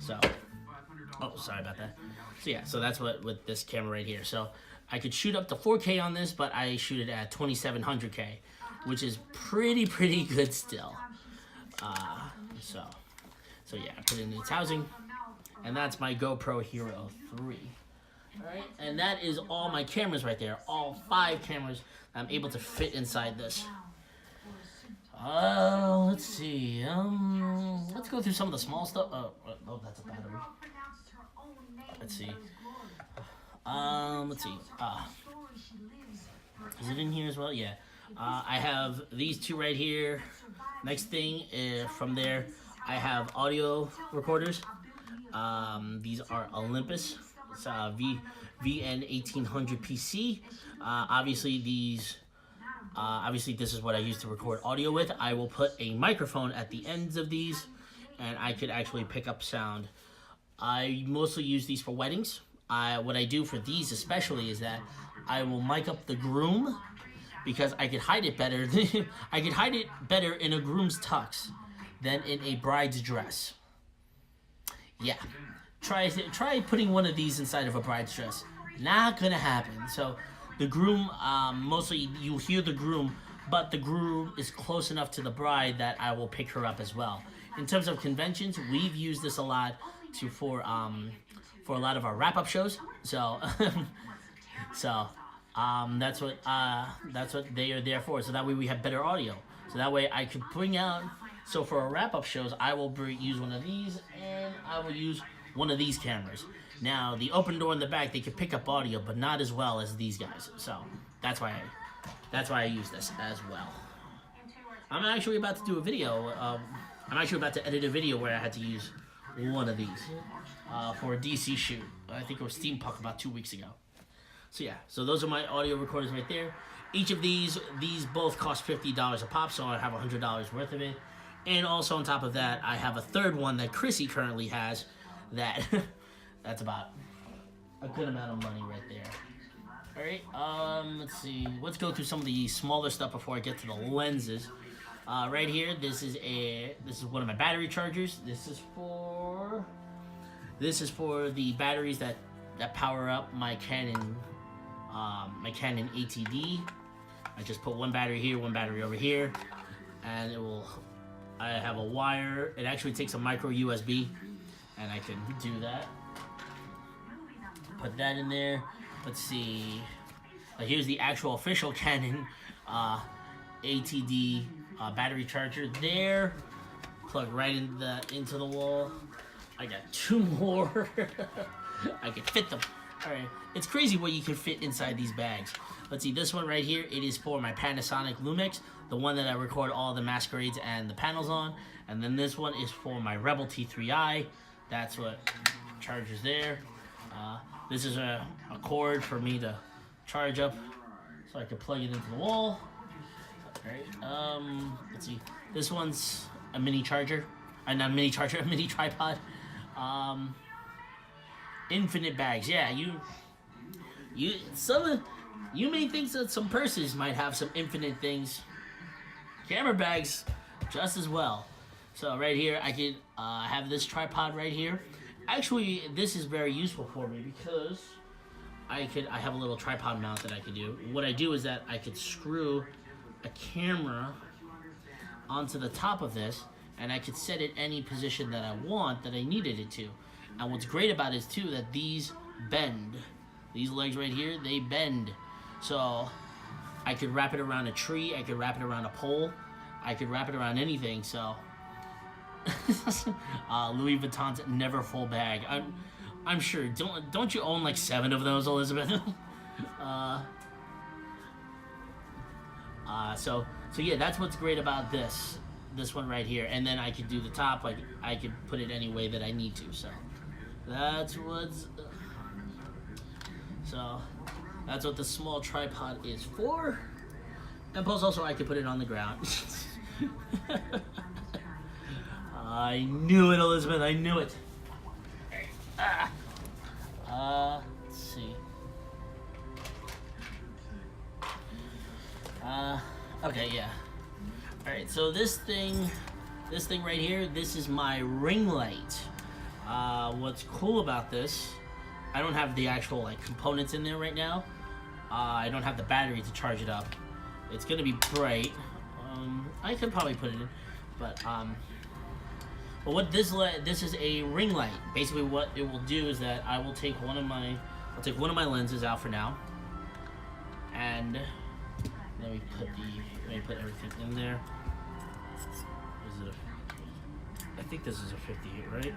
So, oh, sorry about that. So yeah, so that's what with this camera right here. So I could shoot up to 4K on this, but I shoot it at 2700K, which is pretty good still. So yeah, I put it in its housing, and that's my GoPro Hero 3. Alright, and that is all my cameras right there. All 5 cameras I'm able to fit inside this. Let's see. Let's go through some of the small stuff. Oh, that's a battery. Let's see. Let's see. Is it in here as well? Yeah. I have these 2 right here. Next thing, from there, I have audio recorders. These are Olympus. It's VN1800 PC. Obviously this is what I use to record audio with. I will put a microphone at the ends of these, and I could actually pick up sound. I mostly use these for weddings. What I do for these especially is that I will mic up the groom, because I could hide it better. I could hide it better in a groom's tux than in a bride's dress. Yeah, try putting one of these inside of a bride's dress. Not gonna happen. So the groom, mostly you'll hear the groom, but the groom is close enough to the bride that I will pick her up as well. In terms of conventions, we've used this a lot for a lot of our wrap-up shows. So that's what they are there for. So that way we have better audio. So that way I could bring out. So for our wrap-up shows, I will use one of these, and I will use one of these cameras. Now, the open door in the back, they can pick up audio, but not as well as these guys. So that's why I use this as well. I'm actually about to do a video. I'm actually about to edit a video where I had to use one of these for a DC shoot. I think it was Steampunk about 2 weeks ago. So yeah, so those are my audio recorders right there. Each of these both cost $50 a pop, so I have $100 worth of it. And also on top of that, I have a third one that Chrissy currently has. That's about a good amount of money right there. All right, let's see. Let's go through some of the smaller stuff before I get to the lenses. Right here, this is one of my battery chargers. This is for the batteries that power up my Canon ATD. I just put one battery here, one battery over here, and I have a wire. It actually takes a micro USB, and I can do that. Put that in there. Let's see. Here's the actual official Canon ATD battery charger there. Plug right into the wall. I got 2 more. I can fit them. All right. It's crazy what you can fit inside these bags. Let's see. This one right here, it is for my Panasonic Lumix, the one that I record all the masquerades and the panels on. And then this one is for my Rebel T3i. That's what charges there. This is a cord for me to charge up so I can plug it into the wall. All right. Let's see. This one's a mini charger. Not a mini charger, a mini tripod. Infinite bags. Yeah, you may think that some purses might have some infinite things. Camera bags, just as well. So right here, I could have this tripod right here. Actually, this is very useful for me because I have a little tripod mount that I could do. What I do is that I could screw a camera onto the top of this, and I could set it any position that I want, that I needed it to. And what's great about it is too that these bend. These legs right here, they bend. So I could wrap it around a tree, I could wrap it around a pole, I could wrap it around anything. So Louis Vuitton's never full bag. I'm sure. Don't you own like 7 of those, Elizabeth? So yeah, that's what's great about this one right here. And then I could do the top, like I could put it any way that I need to. So that's what the small tripod is for. And plus also I could put it on the ground. I knew it, Elizabeth. I knew it. Let's see. Okay, yeah. All right, so this thing right here, this is my ring light. What's cool about this, I don't have the actual like components in there right now. I don't have the battery to charge it up. It's gonna be bright. I could probably put it in, but what this is a ring light. Basically, what it will do is that I'll take one of my lenses out for now, and let me put everything in there. Is it I think this is a 58, right?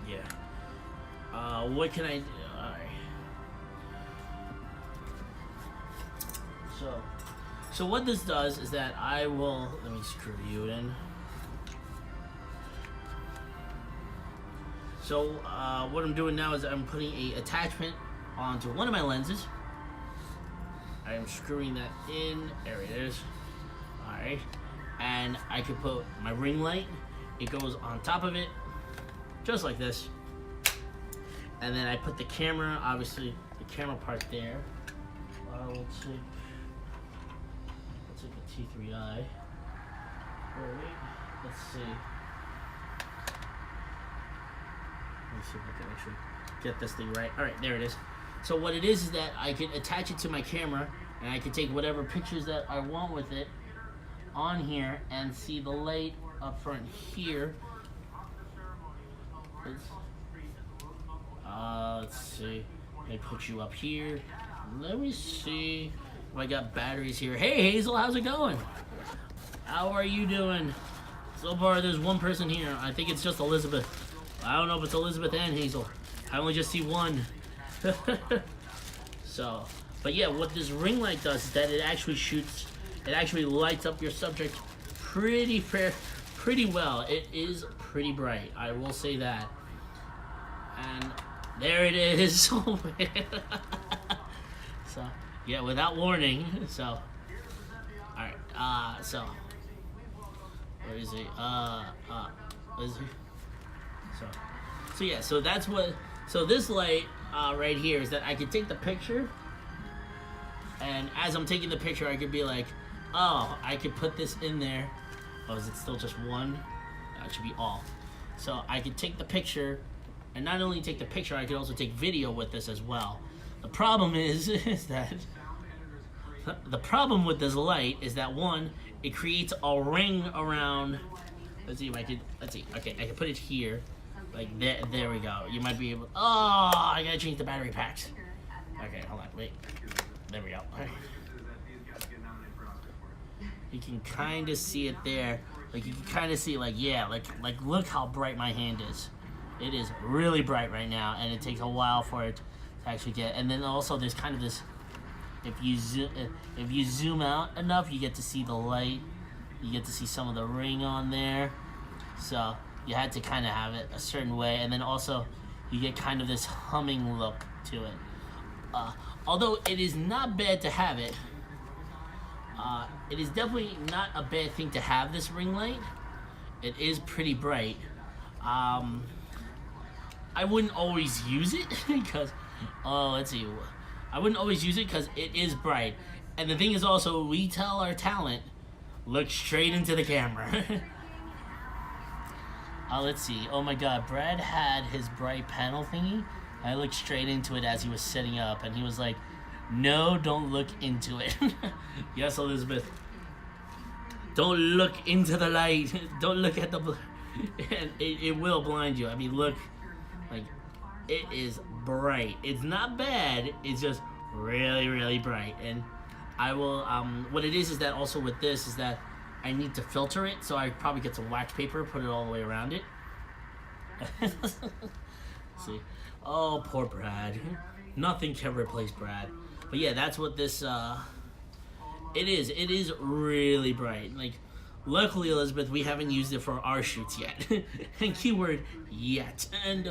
Yeah. What can I do? Alright. So what this does is that let me screw you in. So what I'm doing now is I'm putting a attachment onto one of my lenses. I am screwing that in. There it is. Alright. And I can put my ring light. It goes on top of it, just like this. And then I put the camera, obviously the camera part there. I'll take a T3i. Alright, let's see. Let me see if I can actually get this thing right. Alright, there it is. So what it is that I can attach it to my camera, and I can take whatever pictures that I want with it on here, and see the light up front here. Let's see. Let me put you up here. Let me see if I got batteries here. Hey Hazel, how's it going? How are you doing? So far there's one person here. I think it's just Elizabeth. I don't know if it's Elizabeth and Hazel. I only just see one. So, but yeah, what this ring light does is that it actually lights up your subject pretty well. It is pretty bright, I will say that. And there it is. So yeah, without warning. So alright, so where is he? Is he? So yeah, so that's what. So this light right here is that I can take the picture, and as I'm taking the picture, I could be like, oh, I could put this in there. Oh, is it still just one? That should be all. So I could take the picture, and not only take the picture, I could also take video with this as well. The problem is that the problem with this light is that one, it creates a ring around. Let's see if I could. Let's see. Okay, I can put it here. Like there, there we go. You might be able. Oh, I gotta change the battery packs. Okay, hold on, wait. There we go. Okay. You can kind of see it there. Like you can kind of see, like yeah, like look how bright my hand is. It is really bright right now, and it takes a while for it to actually get. And then also there's kind of this. If you zoom out enough, you get to see the light. You get to see some of the ring on there. So you had to kind of have it a certain way, and then also you get kind of this humming look to it. Although it is not bad to have it, it is definitely not a bad thing to have this ring light. It is pretty bright. I wouldn't always use it because, let's see, I wouldn't always use it because it is bright. And the thing is also, we tell our talent, look straight into the camera. Let's see. Oh my god, Brad had his bright panel thingy. I looked straight into it as he was setting up, and he was like, no, don't look into it. Yes, Elizabeth. Don't look into the light. Don't look at the... And it will blind you. I mean, look. Like, it is bright. It's not bad. It's just really, really bright. And I will... what it is that also with this is that I need to filter it, so I probably get some wax paper, put it all the way around it. See? Oh, poor Brad. Nothing can replace Brad. But yeah, that's what this, it is. It is really bright. Like, luckily, Elizabeth, we haven't used it for our shoots yet. And keyword, yet. And,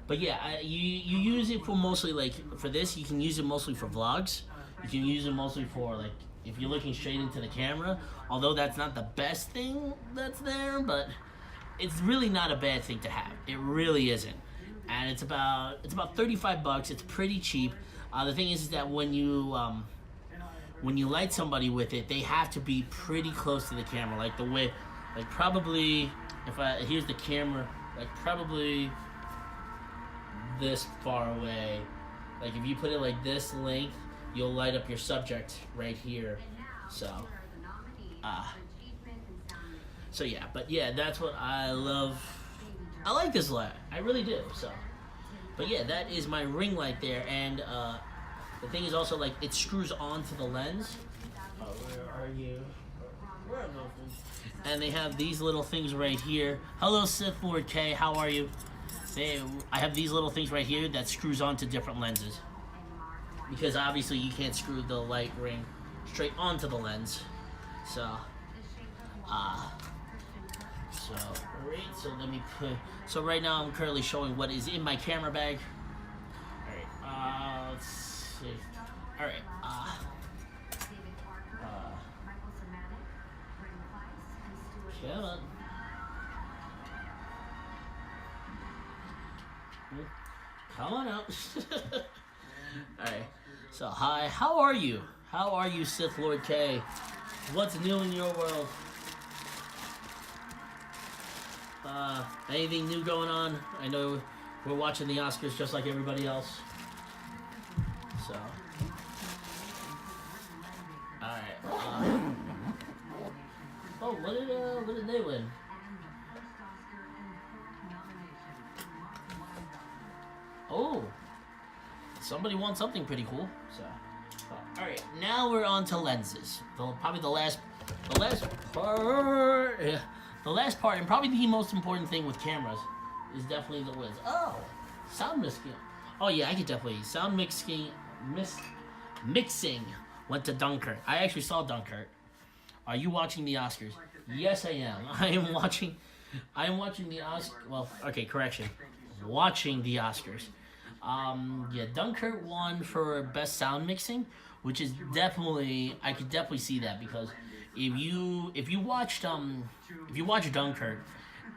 but yeah, you use it for mostly, like, for this, you can use it mostly for vlogs. You can use it mostly for, like, if you're looking straight into the camera, although that's not the best thing that's there, but it's really not a bad thing to have. It really isn't. And it's about $35. It's pretty cheap. The thing is that when you when you light somebody with it, they have to be pretty close to the camera, like the way, like probably, here's the camera, like probably this far away. Like if you put it like this length, you'll light up your subject right here. So yeah, but yeah, that's what I love. I like this light, I really do. So, but yeah, that is my ring light there, and the thing is also like it screws onto the lens. Oh, where are you? Where are those things? And they have these little things right here. Hello, Sith Lord K, how are you? I have these little things right here that screws onto different lenses. Because obviously you can't screw the light ring straight onto the lens. So let me put. So right now I'm currently showing what is in my camera bag. All right, let's see. All right, come on. Come on out. All right. So hi, how are you? How are you, Sith Lord K? What's new in your world? Anything new going on? I know we're watching the Oscars just like everybody else. So, all right. Oh, what did they win? Oh, somebody won something pretty cool. So, all right. Now we're on to lenses. Probably the last part. Yeah. The last part, and probably the most important thing with cameras, is definitely the lens. Oh, sound mixing. Oh yeah, I could definitely sound mixing. Mixing went to Dunkirk. I actually saw Dunkirk. Are you watching the Oscars? Yes, I am. I am watching the Oscars. Well, okay, correction. Watching the Oscars. Yeah, Dunkirk won for best sound mixing, which is definitely, I could definitely see that, because if you watch Dunkirk,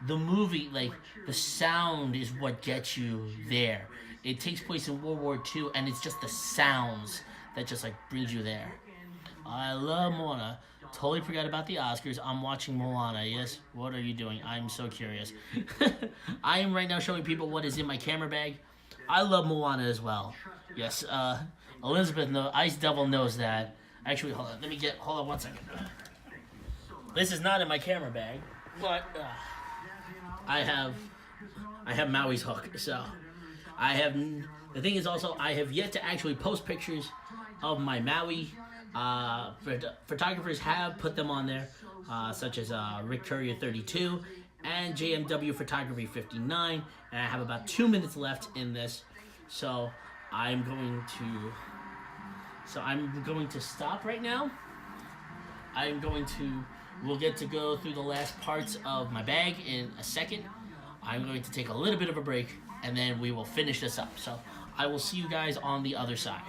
the movie, like the sound is what gets you there. It takes place in World War II, and it's just the sounds that just like brings you there. I love Moana. Totally forgot about the Oscars. I'm watching Moana. Yes. What are you doing? I'm so curious. I am right now showing people what is in my camera bag. I love Moana as well. Yes. Elizabeth, Ice Devil knows that. Actually, hold on. Hold on one second. This is not in my camera bag, but I have Maui's hook. So the thing is also, I have yet to actually post pictures of my Maui. Photographers have put them on there, such as Rick Courier 32 and JMW Photography 59, and I have about 2 minutes left in this, so I'm going to stop right now. We'll get to go through the last parts of my bag in a second. I'm going to take a little bit of a break, and then we will finish this up. So I will see you guys on the other side.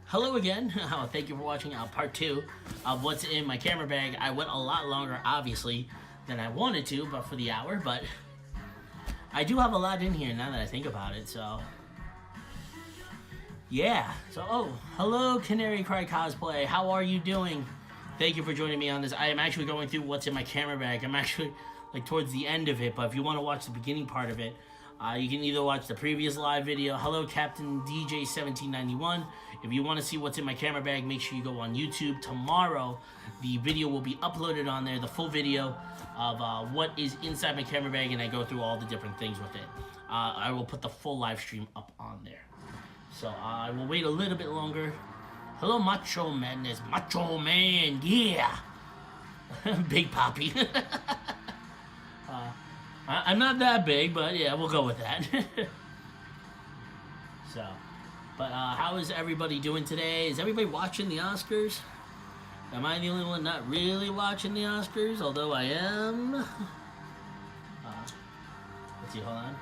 Hello again. Thank you for watching part 2 of what's in my camera bag. I went a lot longer, obviously, than I wanted to, but for the hour, but I do have a lot in here now that I think about it, so yeah. So, hello Canary Cry Cosplay. How are you doing? Thank you for joining me on this. I am actually going through what's in my camera bag. I'm actually like towards the end of it, but if you want to watch the beginning part of it, you can either watch the previous live video. Hello Captain DJ 1791. If you want to see what's in my camera bag, make sure you go on YouTube. Tomorrow, the video will be uploaded on there, the full video of what is inside my camera bag, and I go through all the different things with it. I will put the full live stream up on there. So I will wait a little bit longer. Hello, Macho Madness. Macho Man, yeah. Big Poppy. I'm not that big, but yeah, we'll go with that. So, but how is everybody doing today? Is everybody watching the Oscars? Am I the only one not really watching the Oscars? Although I am. Let's see, hold on.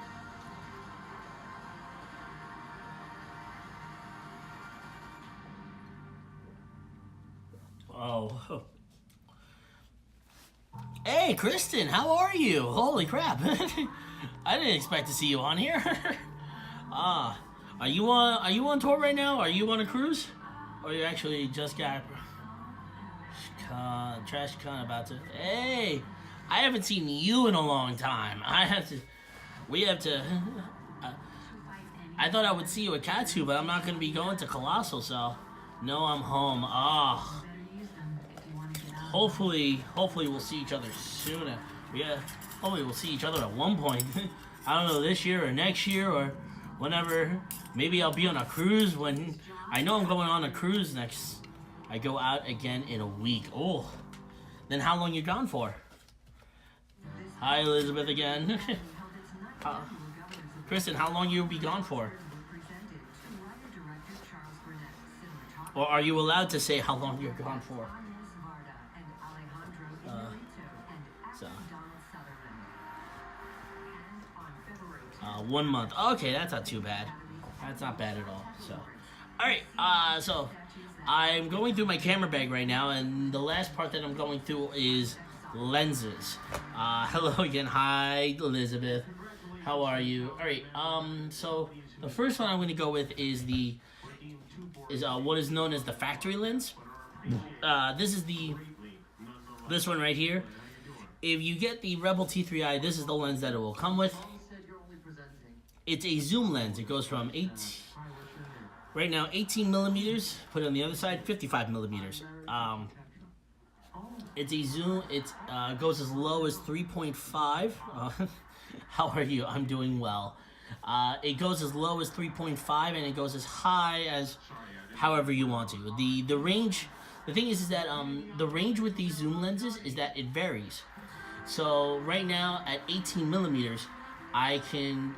Hey, Kristen, how are you? Holy crap! I didn't expect to see you on here. Are you on tour right now? Are you on a cruise, or you actually just got trash con about to? Hey, I haven't seen you in a long time. We have to. I thought I would see you at Katsu, but I'm not going to be going to Colossal, so no, I'm home. Hopefully we'll see each other soon. Yeah, hopefully we'll see each other at one point. I don't know, this year or next year or whenever. Maybe I'll be on a cruise when I know I'm going on a cruise next. I go out again in a week. Oh, then how long you gone for? Hi, Elizabeth again. Kristen, how long you'll be gone for? Or are you allowed to say how long you're gone for? So 1 month. Okay, that's not too bad. That's not bad at all. So, all right. So I'm going through my camera bag right now, and the last part that I'm going through is lenses. Hello again. Hi, Elizabeth. How are you? All right. So the first one I'm going to go with is what is known as the factory lens. This one right here. If you get the Rebel T3i, this is the lens that it will come with. It's a zoom lens. It goes from 18 millimeters. Put it on the other side, 55 millimeters. It's a zoom. It goes as low as 3.5. How are you? I'm doing well. It goes as low as 3.5, and it goes as high as however you want to. The range. The thing is that the range with these zoom lenses is that it varies. So right now at 18 millimeters, I can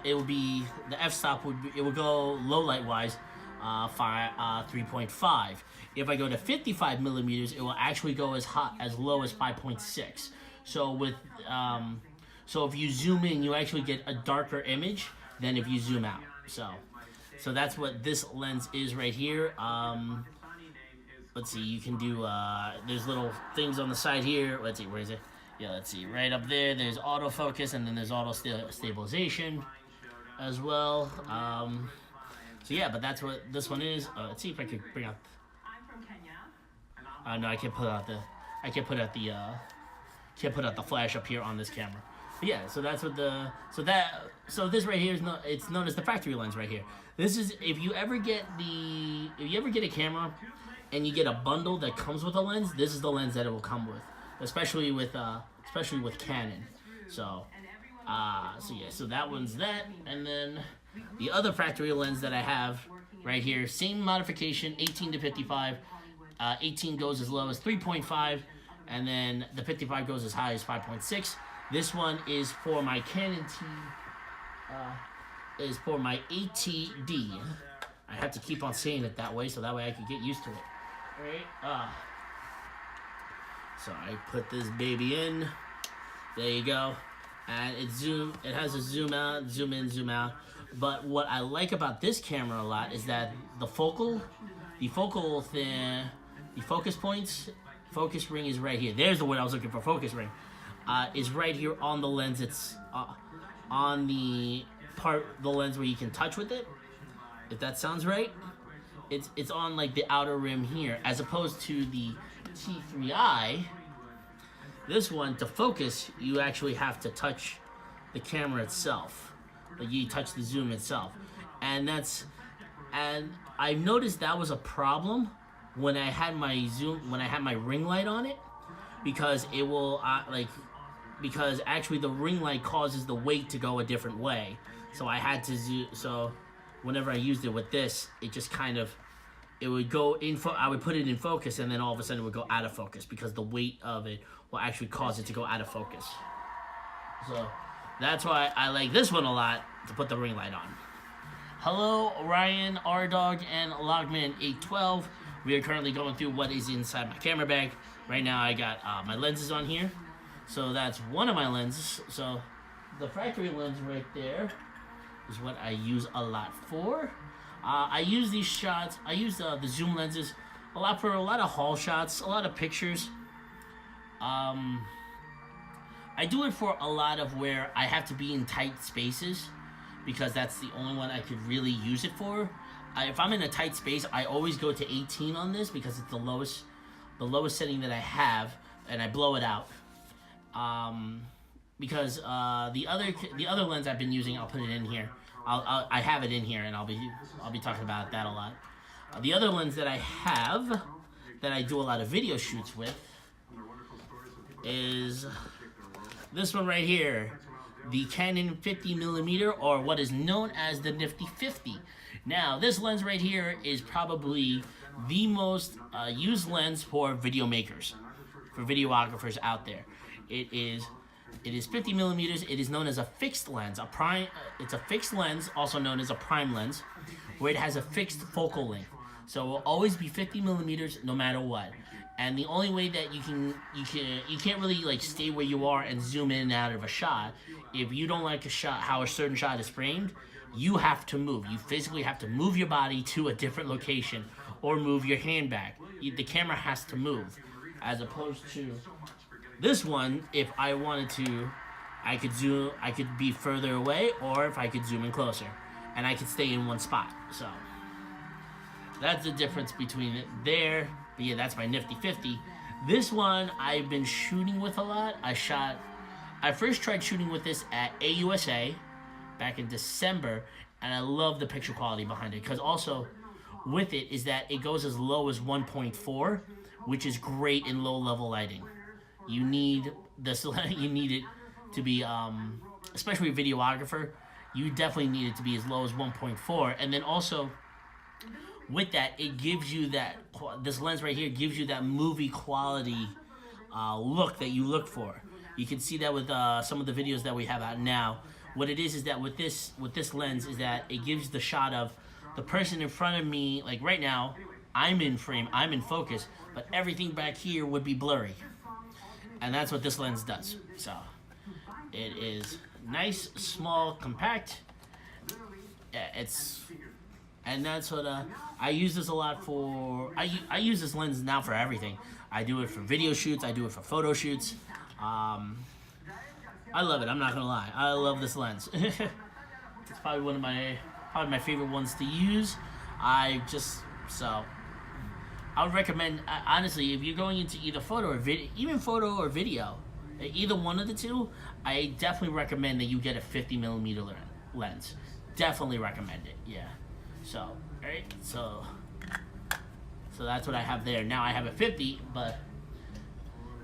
it will be the f-stop will go low light wise 3.5. If I go to 55 millimeters, it will actually go as low as 5.6. So so if you zoom in, you actually get a darker image than if you zoom out. So that's what this lens is right here. Let's see, you can do there's little things on the side here. Let's see, where is it? Yeah, let's see, right up there, there's autofocus, and then there's auto stabilization as well. So yeah, but that's what this one is. Let's see if I could bring out. No, I can't put out the flash up here on this camera. But yeah, so that's what this right here it's known as the factory lens right here. This is if you ever get a camera and you get a bundle that comes with a lens, this is the lens that it will come with, especially with Canon. So yeah, so that one's that, and then the other factory lens that I have right here, same modification, 18 to 55. 18 goes as low as 3.5, and then the 55 goes as high as 5.6. This one is for my Canon is for my ATD. I have to keep on saying it that way, so that way I can get used to it. Alright, so I put this baby in. There you go. And it has a zoom out, zoom in, zoom out. But what I like about this camera a lot is that the focus points, focus ring is right here. There's the word I was looking for, focus ring. Is right here on the lens. It's on the lens where you can touch with it, if that sounds right. It's on like the outer rim here, as opposed to the T3i. This one, to focus, you actually have to touch the camera itself. Like you touch the zoom itself. And I've noticed that was a problem when I had my ring light on it, because it will because actually the ring light causes the weight to go a different way. So I had to so whenever I used it with this, it just kind of, it would go in, I would put it in focus, and then all of a sudden it would go out of focus, because the weight of it will actually cause it to go out of focus. So that's why I like this one a lot, to put the ring light on. Hello, Ryan, R-Dog, and Logman812. We are currently going through what is inside my camera bag. Right now I got my lenses on here. So that's one of my lenses. So the factory lens right there is what I use a lot for. I use these shots, I use the zoom lenses a lot for a lot of haul shots, a lot of pictures. I do it for a lot of where I have to be in tight spaces, because that's the only one I could really use it for. If I'm in a tight space, I always go to 18 on this because it's the lowest setting that I have, and I blow it out. Because the other lens I've been using, I'll put it in here. I have it in here, and I'll be talking about that a lot. The other lens that I have, that I do a lot of video shoots with, is this one right here, the Canon 50mm, or what is known as the Nifty 50. Now, this lens right here is probably the most used lens for video makers, for videographers out there. It is 50mm. It is known as a fixed lens, it's a fixed lens, also known as a prime lens, where it has a fixed focal length. So it will always be 50mm no matter what. And the only way that you can't really like stay where you are and zoom in and out of a shot. If you don't like a shot, how a certain shot is framed, you have to move. You physically have to move your body to a different location, or move your hand back. The camera has to move, as opposed to this one. If I wanted to, I could be further away, or if I could zoom in closer, and I could stay in one spot. So that's the difference between it there. But yeah, that's my Nifty 50. This one I've been shooting with a lot. I first tried shooting with this at AUSA back in December, and I love the picture quality behind it, because also with it is that it goes as low as 1.4, which is great in low level lighting. You need this, you need it to be, especially a videographer, you definitely need it to be as low as 1.4, and then also with that, it gives you that, this lens right here gives you that movie quality look that you look for. You can see that with some of the videos that we have out now. What it is that with this lens is that it gives the shot of the person in front of me, like right now, I'm in frame, I'm in focus, but everything back here would be blurry. And that's what this lens does. So it is nice, small, compact. And that's what I use this a lot for. I use this lens now for everything. I do it for video shoots. I do it for photo shoots. I love it. I'm not gonna lie. I love this lens. It's probably one of my favorite ones to use. I would recommend, honestly, if you're going into either photo or video, even photo or video, either one of the two, I definitely recommend that you get a 50mm lens. Definitely recommend it. Yeah. So, alright, so that's what I have there. Now I have a 50, but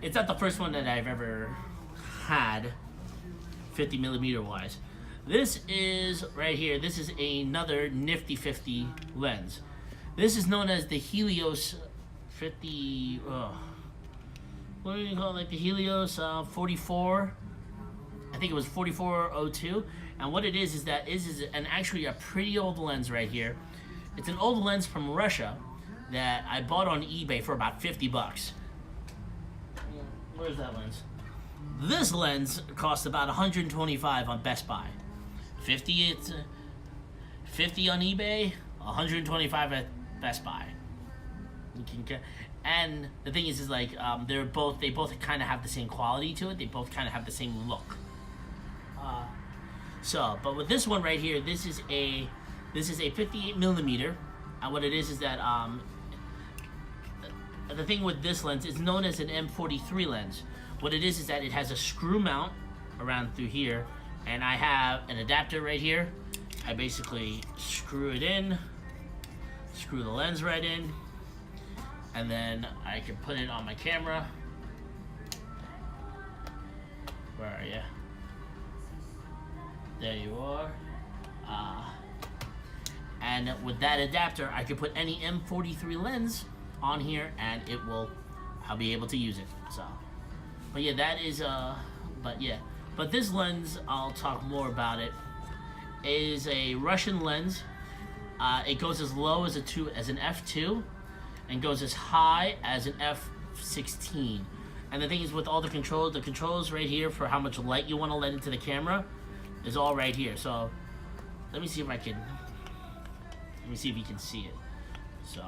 it's not the first one that I've ever had 50mm wise. This is right here. This is another Nifty 50 lens. This is known as the Helios 50. What do you call it? Like the Helios 44. I think it was 4402. And what it is that is actually a pretty old lens right here. It's an old lens from Russia that I bought on eBay for about 50 bucks. Where's that lens? This lens costs about 125 on Best Buy. 50 on eBay, 125 at Best Buy. And the thing is like they both kind of have the same quality to it. They both kind of have the same look. But with this one right here, this is a 58mm, and what it is that the thing with this lens is known as an M43 lens. What it is that it has a screw mount around through here, and I have an adapter right here. I basically screw it in, screw the lens right in, and then I can put it on my camera. Where are you? There you are. And with that adapter, I can put any M43 lens on here, and I'll be able to use it. So, but yeah, that is but this lens, I'll talk more about it, is a Russian lens. It goes as low as an f2, and goes as high as an f16. And the thing is, with all the controls right here for how much light you want to let into the camera is all right here. So let me see if you can see it. So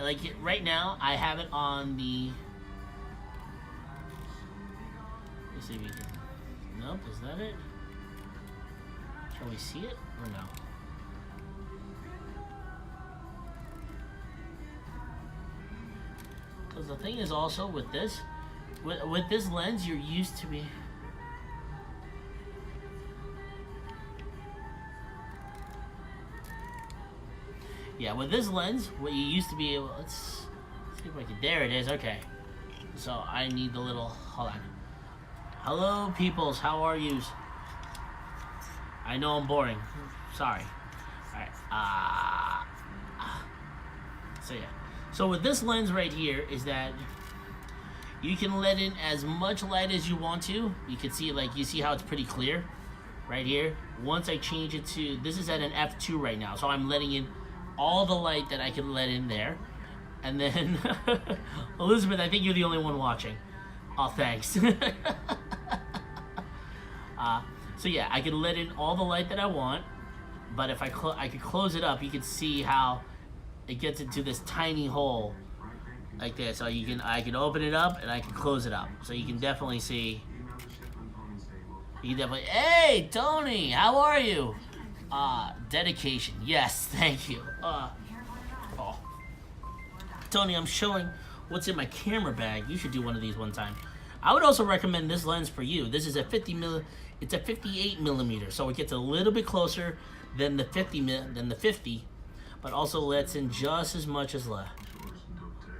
like right now I have it on the Let's see if we can. Nope, is that it? Can we see it or no? Because the thing is also with this, with this lens, you're used to be. Yeah, with this lens, what you used to be able. Let's see if I can. There it is. Okay. So I need the little. Hold on. Hello, peoples. How are yous? I know I'm boring. Sorry. All right. So yeah. So with this lens right here is that you can let in as much light as you want to. You can see, like, you see how it's pretty clear right here. Once I change it to, this is at an f2 right now, so I'm letting in all the light that I can let in there. And then Elizabeth, I think you're the only one watching. Oh, thanks. So yeah, I can let in all the light that I want, but if I could close it up, you can see how it gets into this tiny hole like this. So I can open it up and I can close it up. So you can definitely see. Hey, Tony, how are you? Dedication. Yes, thank you. Tony, I'm showing what's in my camera bag. You should do one of these one time. I would also recommend this lens for you. This is a 58 millimeter, so it gets a little bit closer than the 50, but also lets in just as much as left.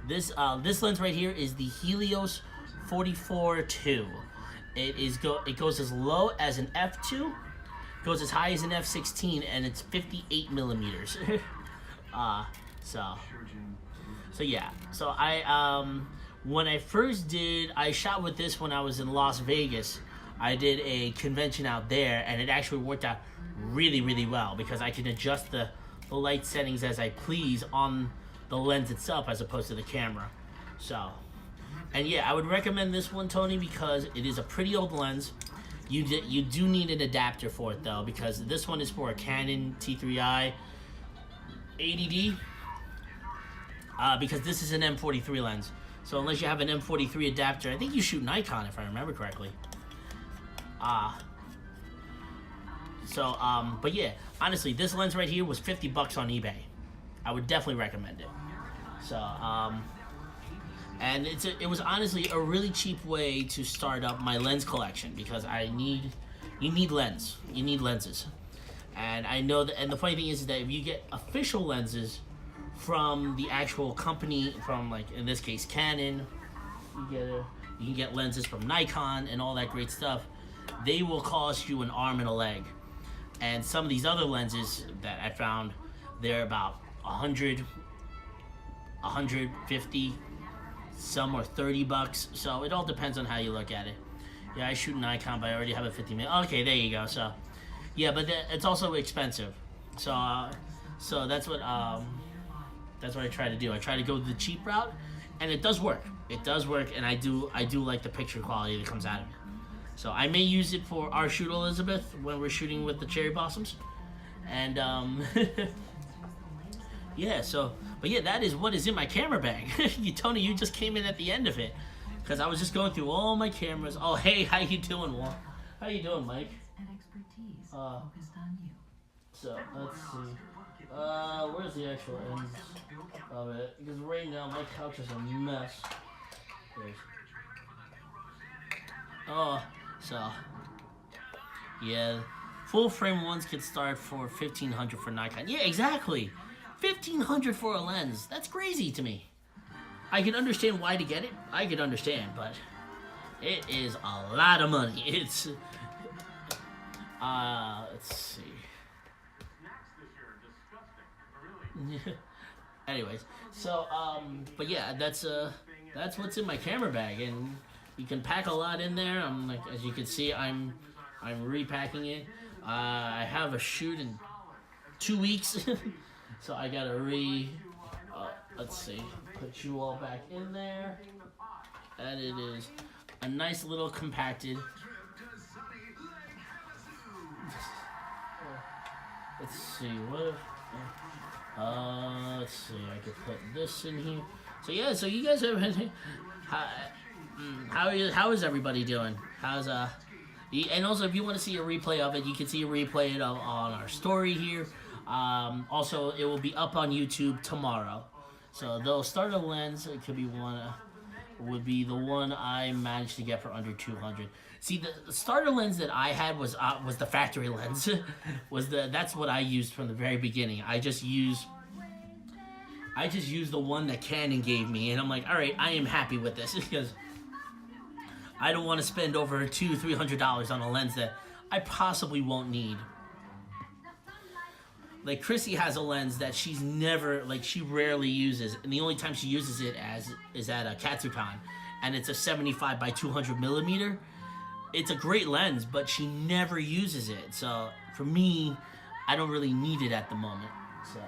This lens right here is the Helios 44-2. It goes as low as an f2, goes as high as an f16, and it's 58 millimeters. So yeah. So when I first I shot with this when I was in Las Vegas. I did a convention out there, and it actually worked out really, really well because I can adjust the light settings as I please on the lens itself as opposed to the camera. So, and yeah, I would recommend this one, Tony, because it is a pretty old lens. You do need an adapter for it though, because this one is for a Canon T3i 80D. Because this is an M43 lens. So unless you have an M43 adapter, I think you shoot Nikon if I remember correctly. But yeah, honestly, this lens right here was $50 on eBay. I would definitely recommend it. So, and it was honestly a really cheap way to start up my lens collection because you need lenses. And I know that, and the funny thing is that if you get official lenses from the actual company, from, like, in this case, Canon, you can get lenses from Nikon and all that great stuff. They will cost you an arm and a leg. And some of these other lenses that I found, they're about 100, 150, some are $30. So it all depends on how you look at it. Yeah, I shoot Nikon, but I already have a 50 mm. Okay, there you go. So, yeah, but it's also expensive. So that's what I try to do. I try to go the cheap route, and it does work. It does work, and I do like the picture quality that comes out of it. So I may use it for our shoot, Elizabeth, when we're shooting with the cherry blossoms. And yeah, but yeah, that is what is in my camera bag. Tony, you just came in at the end of it, because I was just going through all my cameras. Oh, hey, how you doing, Walt? How you doing, Mike? So let's see. Where's the actual ends of it? Because right now my couch is a mess. So yeah, full frame ones can start for $1,500 for Nikon. Yeah, exactly. $1,500 for a lens. That's crazy to me. I can understand why to get it. I can understand, but it is a lot of money. It's let's see. Anyways, so but yeah, that's what's in my camera bag, and you can pack a lot in there. I'm like, as you can see, I'm repacking it. I have a shoot in 2 weeks, so I gotta let's see, put you all back in there, and it is a nice little compacted. Let's see what. Let's see, I could put this in here. So yeah, so you guys have How is everybody doing? How's and also, if you want to see a replay of it, you can see a replay on our story here. Also, it will be up on YouTube tomorrow. So the starter lens, it could be one, would be the one I managed to get for under 200. See, the starter lens that I had was the factory lens. That's what I used from the very beginning. I just used the one that Canon gave me, and I'm like, all right, I am happy with this because I don't want to spend over $200-300 on a lens that I possibly won't need. Like, Chrissy has a lens that she's never, like, she rarely uses, and the only time she uses it is at a Katsutan, and it's a 75 by 200 millimeter. It's a great lens, but she never uses it. So for me, I don't really need it at the moment. So,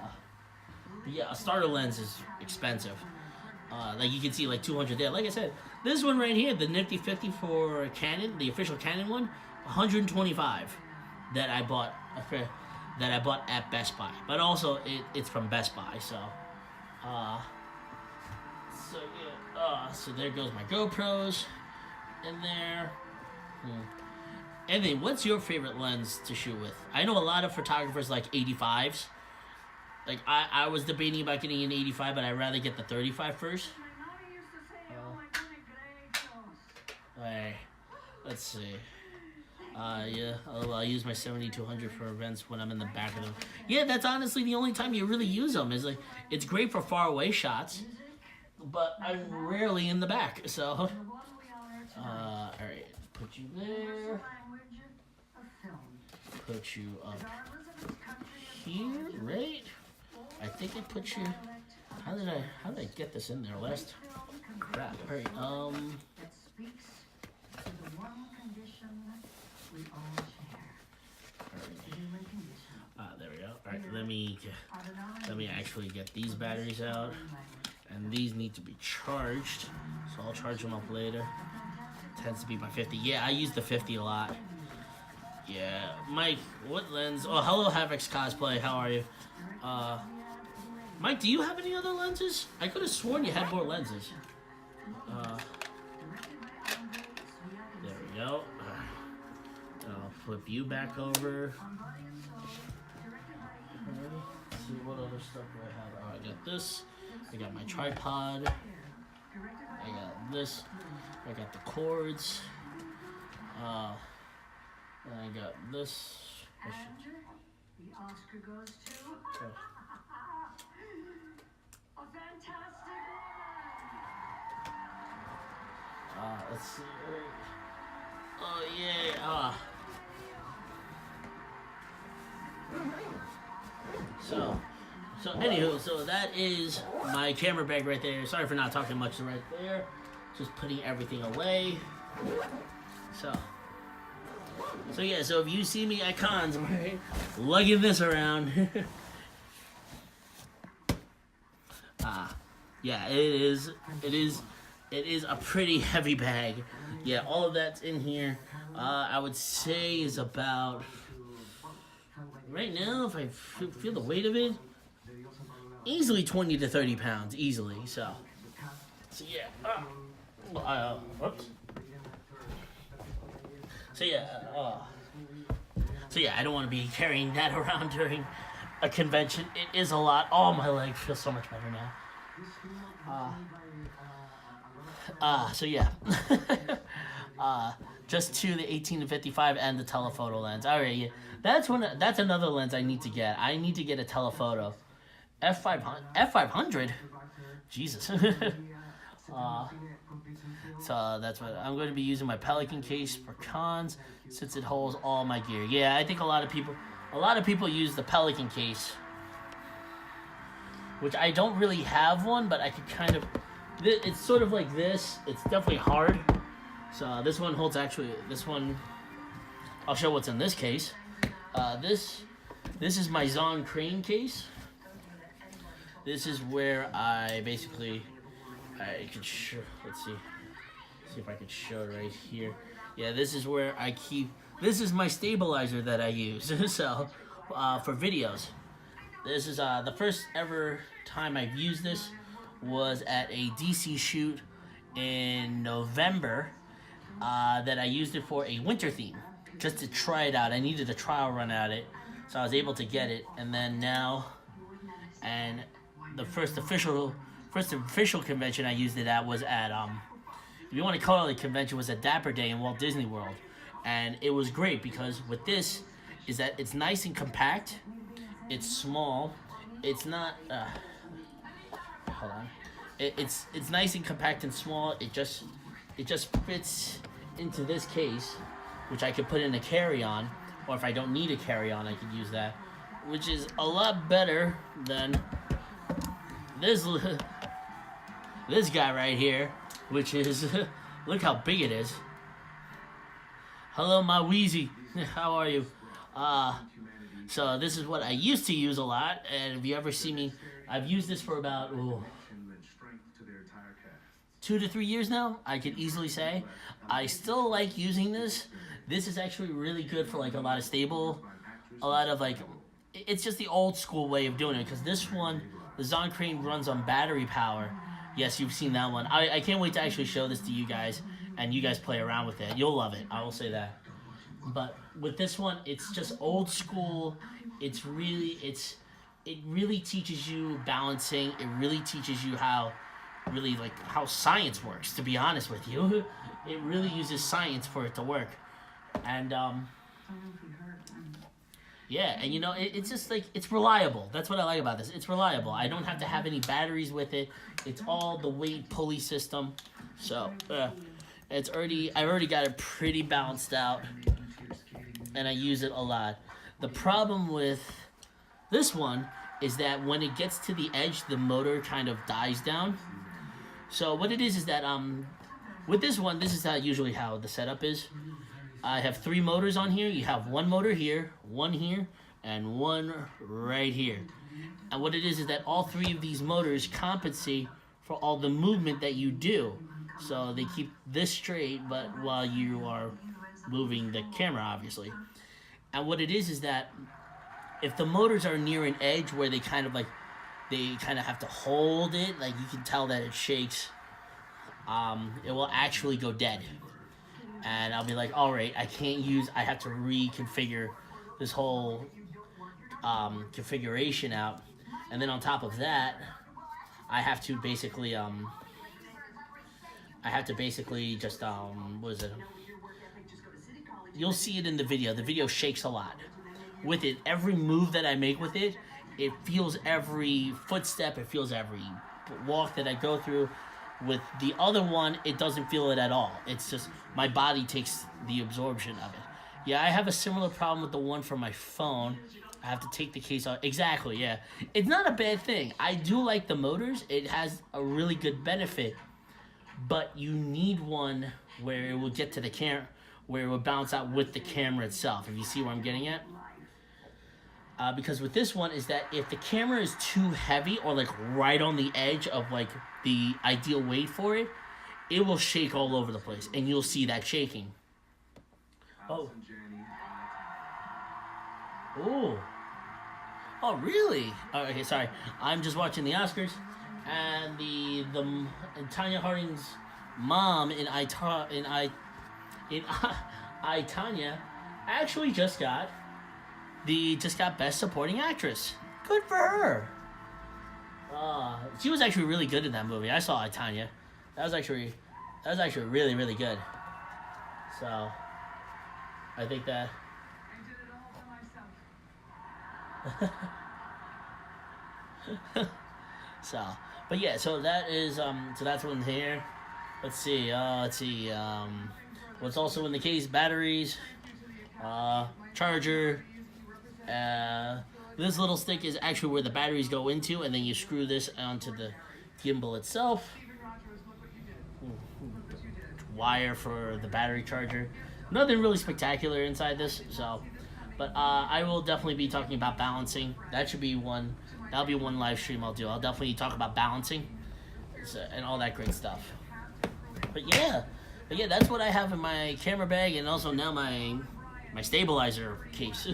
but yeah, a starter lens is expensive. Like you can see, like 200 there. Like I said, this one right here, the Nifty 50 for Canon, the official Canon one, 125 that I bought at Best Buy. But also, it's from Best Buy. So, so there goes my GoPros in there. Anthony, what's your favorite lens to shoot with? I know a lot of photographers like 85s. Like, I was debating about getting an 85, but I'd rather get the 35 first. Alright, let's see. Yeah, I'll use my 7200 for events when I'm in the back of them. Yeah, that's honestly the only time you really use them. Is like, it's great for far away shots, but I'm rarely in the back. So, alright, put you there. Put you up here, right? I think I put you. How did I get this in there last? Crap. All right. There we go. All right. Let me actually get these batteries out, and these need to be charged, so I'll charge them up later. Tends to be my 50. Yeah, I use the 50 a lot. Yeah, Mike, what lens? Oh, hello, Havix Cosplay. How are you? Mike, do you have any other lenses? I could have sworn you had more lenses. There we go. I'll flip you back over. Let's see what other stuff do I have. Oh, I got this. I got my tripod. I got this. I got the cords. And I got this. And the Oscar goes to a fantastic one. Let's see. Oh yeah. So anywho, so that is my camera bag right there. Sorry for not talking much right there. Just putting everything away. So yeah, so if you see me at cons, I'm right, lugging this around. Yeah, it is a pretty heavy bag. Yeah, all of that's in here. I would say is about, right now, if I feel the weight of it, easily 20 to 30 pounds, easily. So yeah. Whoops. So yeah, I don't want to be carrying that around during a convention. It is a lot. Oh, my leg feels so much better now. So yeah. Just to the 18 to 55 and the telephoto lens. All right, yeah. That's another lens I need to get. I need to get a telephoto. F500? Jesus. So that's what I'm going to be using, my Pelican case for cons, since it holds all my gear. Yeah, I think a lot of people use the Pelican case, which I don't really have one, but I could kind of. It's sort of like this. It's definitely hard. So this one holds this one. I'll show what's in this case. This is my Zon Crane case. This is where I could show. Let's see if I could show right here. Yeah, this is where I keep. This is my stabilizer that I use. So for videos, this is the first ever time I've used this was at a DC shoot in November that I used it for a winter theme, just to try it out. I needed a trial run at it, so I was able to get it, and then now, and the first official convention I used it at was at if you want to call it a convention, was at Dapper Day in Walt Disney World, and it was great because with this is that it's nice and compact, it's small, it's not hold on, it's nice and compact and small. It just fits into this case, which I could put in a carry-on, or if I don't need a carry-on, I could use that, which is a lot better than this guy right here, which is look how big it is. Hello, my Wheezy. How are you? So this is what I used to use a lot, and if you ever see me, I've used this for about 2 to 3 years now, I could easily say. I still like using this. This is actually really good for like a lot of like, it's just the old school way of doing it, because this one, the Zoncrane, runs on battery power. Yes, you've seen that one. I can't wait to actually show this to you guys, and you guys play around with it. You'll love it, I will say that. But with this one, it's just old school. It really teaches you balancing. It really teaches you how science works, to be honest with you. It really uses science for it to work. And yeah, and you know, it's just like, it's reliable. That's what I like about this. It's reliable. I don't have to have any batteries with it. It's all the weight pulley system. So I've already got it pretty balanced out, and I use it a lot. The problem with this one is that when it gets to the edge, the motor kind of dies down. So what it is that with this one, this is usually how the setup is. I have 3 motors on here. You have 1 motor here, 1 here, and 1 right here. And what it is that all 3 of these motors compensate for all the movement that you do. So they keep this straight, but while you are moving the camera, obviously. And what it is that if the motors are near an edge where they kind of have to hold it, like you can tell that it shakes, it will actually go dead. And I'll be like, all right, I have to reconfigure this whole configuration out. And then on top of that, I have to basically just, what is it? You'll see it in the video. The video shakes a lot. With it, every move that I make with it, it feels every footstep, it feels every walk that I go through. With the other one, it doesn't feel it at all. It's just my body takes the absorption of it. Yeah, I have a similar problem with the one for my phone. I have to take the case off. Exactly, yeah. It's not a bad thing. I do like the motors. It has a really good benefit. But you need one where it will get to the camera, where it will bounce out with the camera itself. If you see where I'm getting at. Because with this one is that if the camera is too heavy or like right on the edge of like the ideal weight for it, it will shake all over the place, and you'll see that shaking. Oh. Ooh. Oh, really? Oh, okay, sorry. I'm just watching the Oscars, and and Tanya Harding's mom in I, Tanya actually just got Best Supporting Actress. Good for her. She was actually really good in that movie. I saw Tanya. That was actually really, really good. So I think that. So, but yeah, so that is so that's one here. Let's see. What's also in the case: batteries, charger. This little stick is actually where the batteries go into, and then you screw this onto the gimbal itself. Wire for the battery charger. Nothing really spectacular inside this, so. But I will definitely be talking about balancing. That'll be one live stream I'll do. I'll definitely talk about balancing and all that great stuff. But yeah, that's what I have in my camera bag, and also now my stabilizer case.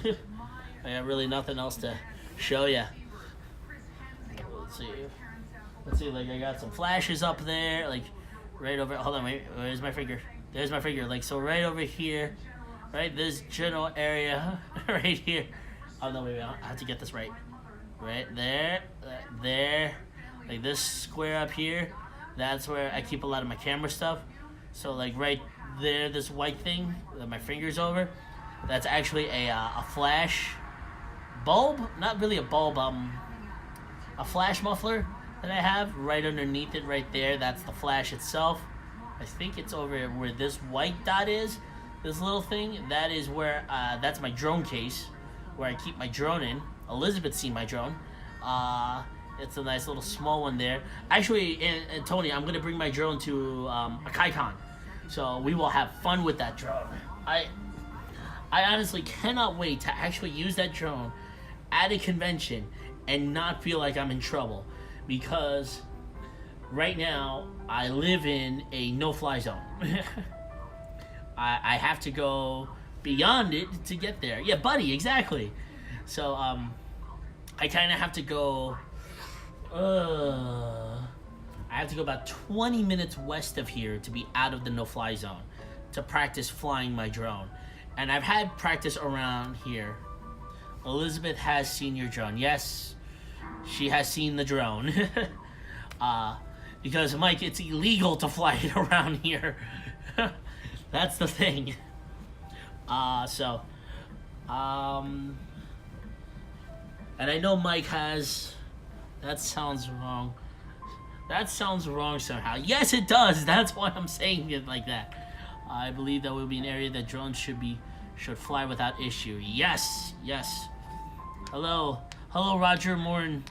I got really nothing else to show you. Let's see, like I got some flashes up there, like right over. Hold on, wait. Where's my finger? There's my finger. Like so, right over here, right this general area, right here. Oh no, wait, I have to get this right. Right there, there, like this square up here. That's where I keep a lot of my camera stuff. So like right there, this white thing that my finger's over. That's actually a flash bulb. Not really a bulb. A flash muffler that I have right underneath it right there. That's the flash itself. I think it's over where this white dot is, this little thing. That is where that's my drone case where I keep my drone in. Elizabeth's seen my drone. It's a nice little small one there. Actually, and Tony, I'm gonna bring my drone to a KaiCon, so we will have fun with that drone. I honestly cannot wait to actually use that drone at a convention and not feel like I'm in trouble, because right now I live in a no-fly zone. I have to go beyond it to get there. Yeah, buddy, exactly. So I kind of have to go. I have to go about 20 minutes west of here to be out of the no-fly zone to practice flying my drone. And I've had practice around here. Elizabeth has seen your drone. Yes, she has seen the drone. Because, Mike, it's illegal to fly it around here. That's the thing. And I know Mike has... That sounds wrong. That sounds wrong somehow. Yes, it does. That's why I'm saying it like that. I believe that will be an area that drones should fly without issue. Yes, yes. Hello, Roger Morn.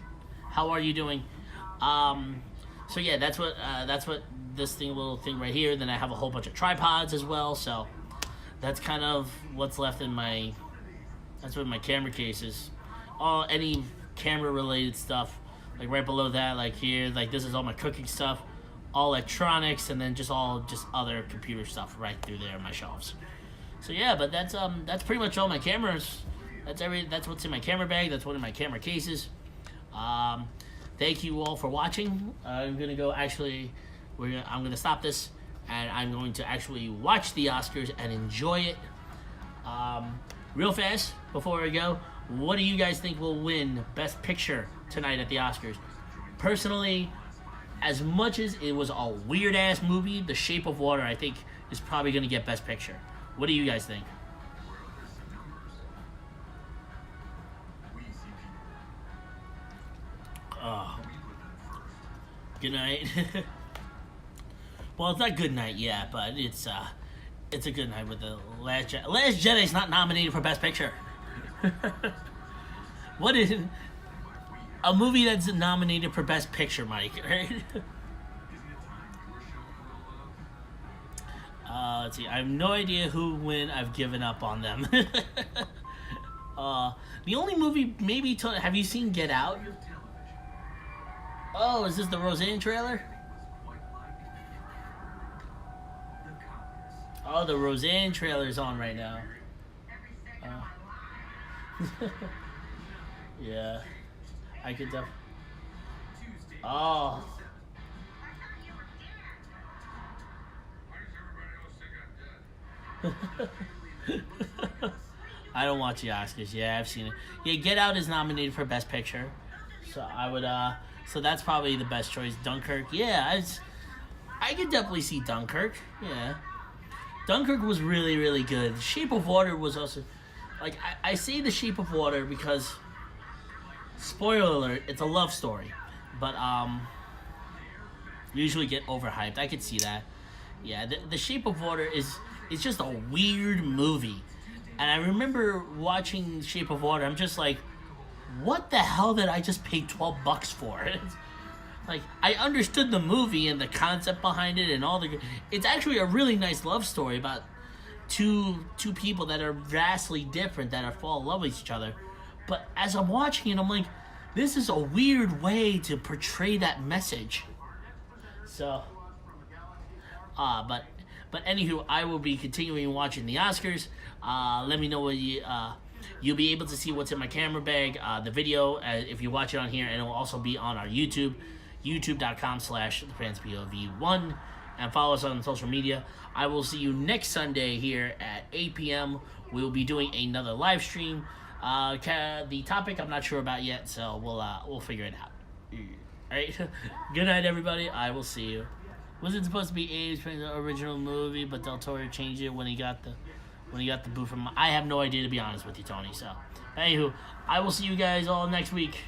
How are you doing? So yeah, that's what this little thing right here. Then I have a whole bunch of tripods as well. So that's kind of what's left in my. That's what my camera case is. Any camera related stuff, like right below that, like here, like this is all my cooking stuff, all electronics, and then just other computer stuff right through there on my shelves. So yeah, but that's pretty much all my cameras. That's what's in my camera bag. That's one of my camera cases. Thank you all for watching. I'm gonna go I'm gonna stop this, and I'm going to actually watch the Oscars and enjoy it. Real fast before I go, what do you guys think will win Best Picture tonight at the Oscars? Personally, as much as it was a weird ass movie, The Shape of Water I think is probably gonna get Best Picture. What do you guys think? Good night. Well, it's not good night yet, but it's a good night with the Last Jedi. Last Jedi's not nominated for Best Picture. What is a movie that's nominated for Best Picture, Mike? Right? Let's see. I have no idea who win. I've given up on them. The only movie maybe. Have you seen Get Out? Oh, is this the Roseanne trailer? Oh, the Roseanne trailer is on right now. Yeah, I could definitely. Oh. I don't watch the Oscars. Yeah, I've seen it. Yeah, Get Out is nominated for Best Picture, so I would. So that's probably the best choice. Dunkirk. Yeah, I could definitely see Dunkirk. Yeah, Dunkirk was really, really good. Shape of Water was also, like, I say The Shape of Water because, spoiler alert, it's a love story, but usually get overhyped. I could see that. Yeah, the Shape of Water is just a weird movie, and I remember watching Shape of Water. I'm just like, what the hell did I just pay $12 for? Like, I understood the movie and the concept behind it and all the. It's actually a really nice love story about two people that are vastly different that fall in love with each other. But as I'm watching it, I'm like, this is a weird way to portray that message. So, but anywho, I will be continuing watching the Oscars. Let me know what you'll be able to see what's in my camera bag, the video, if you watch it on here, and it will also be on our YouTube, youtube.com/thefanspov1. and follow us on social media. I will see you next Sunday here at 8 p.m. We will be doing another live stream. The topic I'm not sure about yet, so we'll figure it out. All right. Good night, everybody. I will see you. Was it supposed to be Abe's from the original movie, but Del Toro changed it when he got the boot from? I have no idea, to be honest with you, Tony. So, anywho, I will see you guys all next week.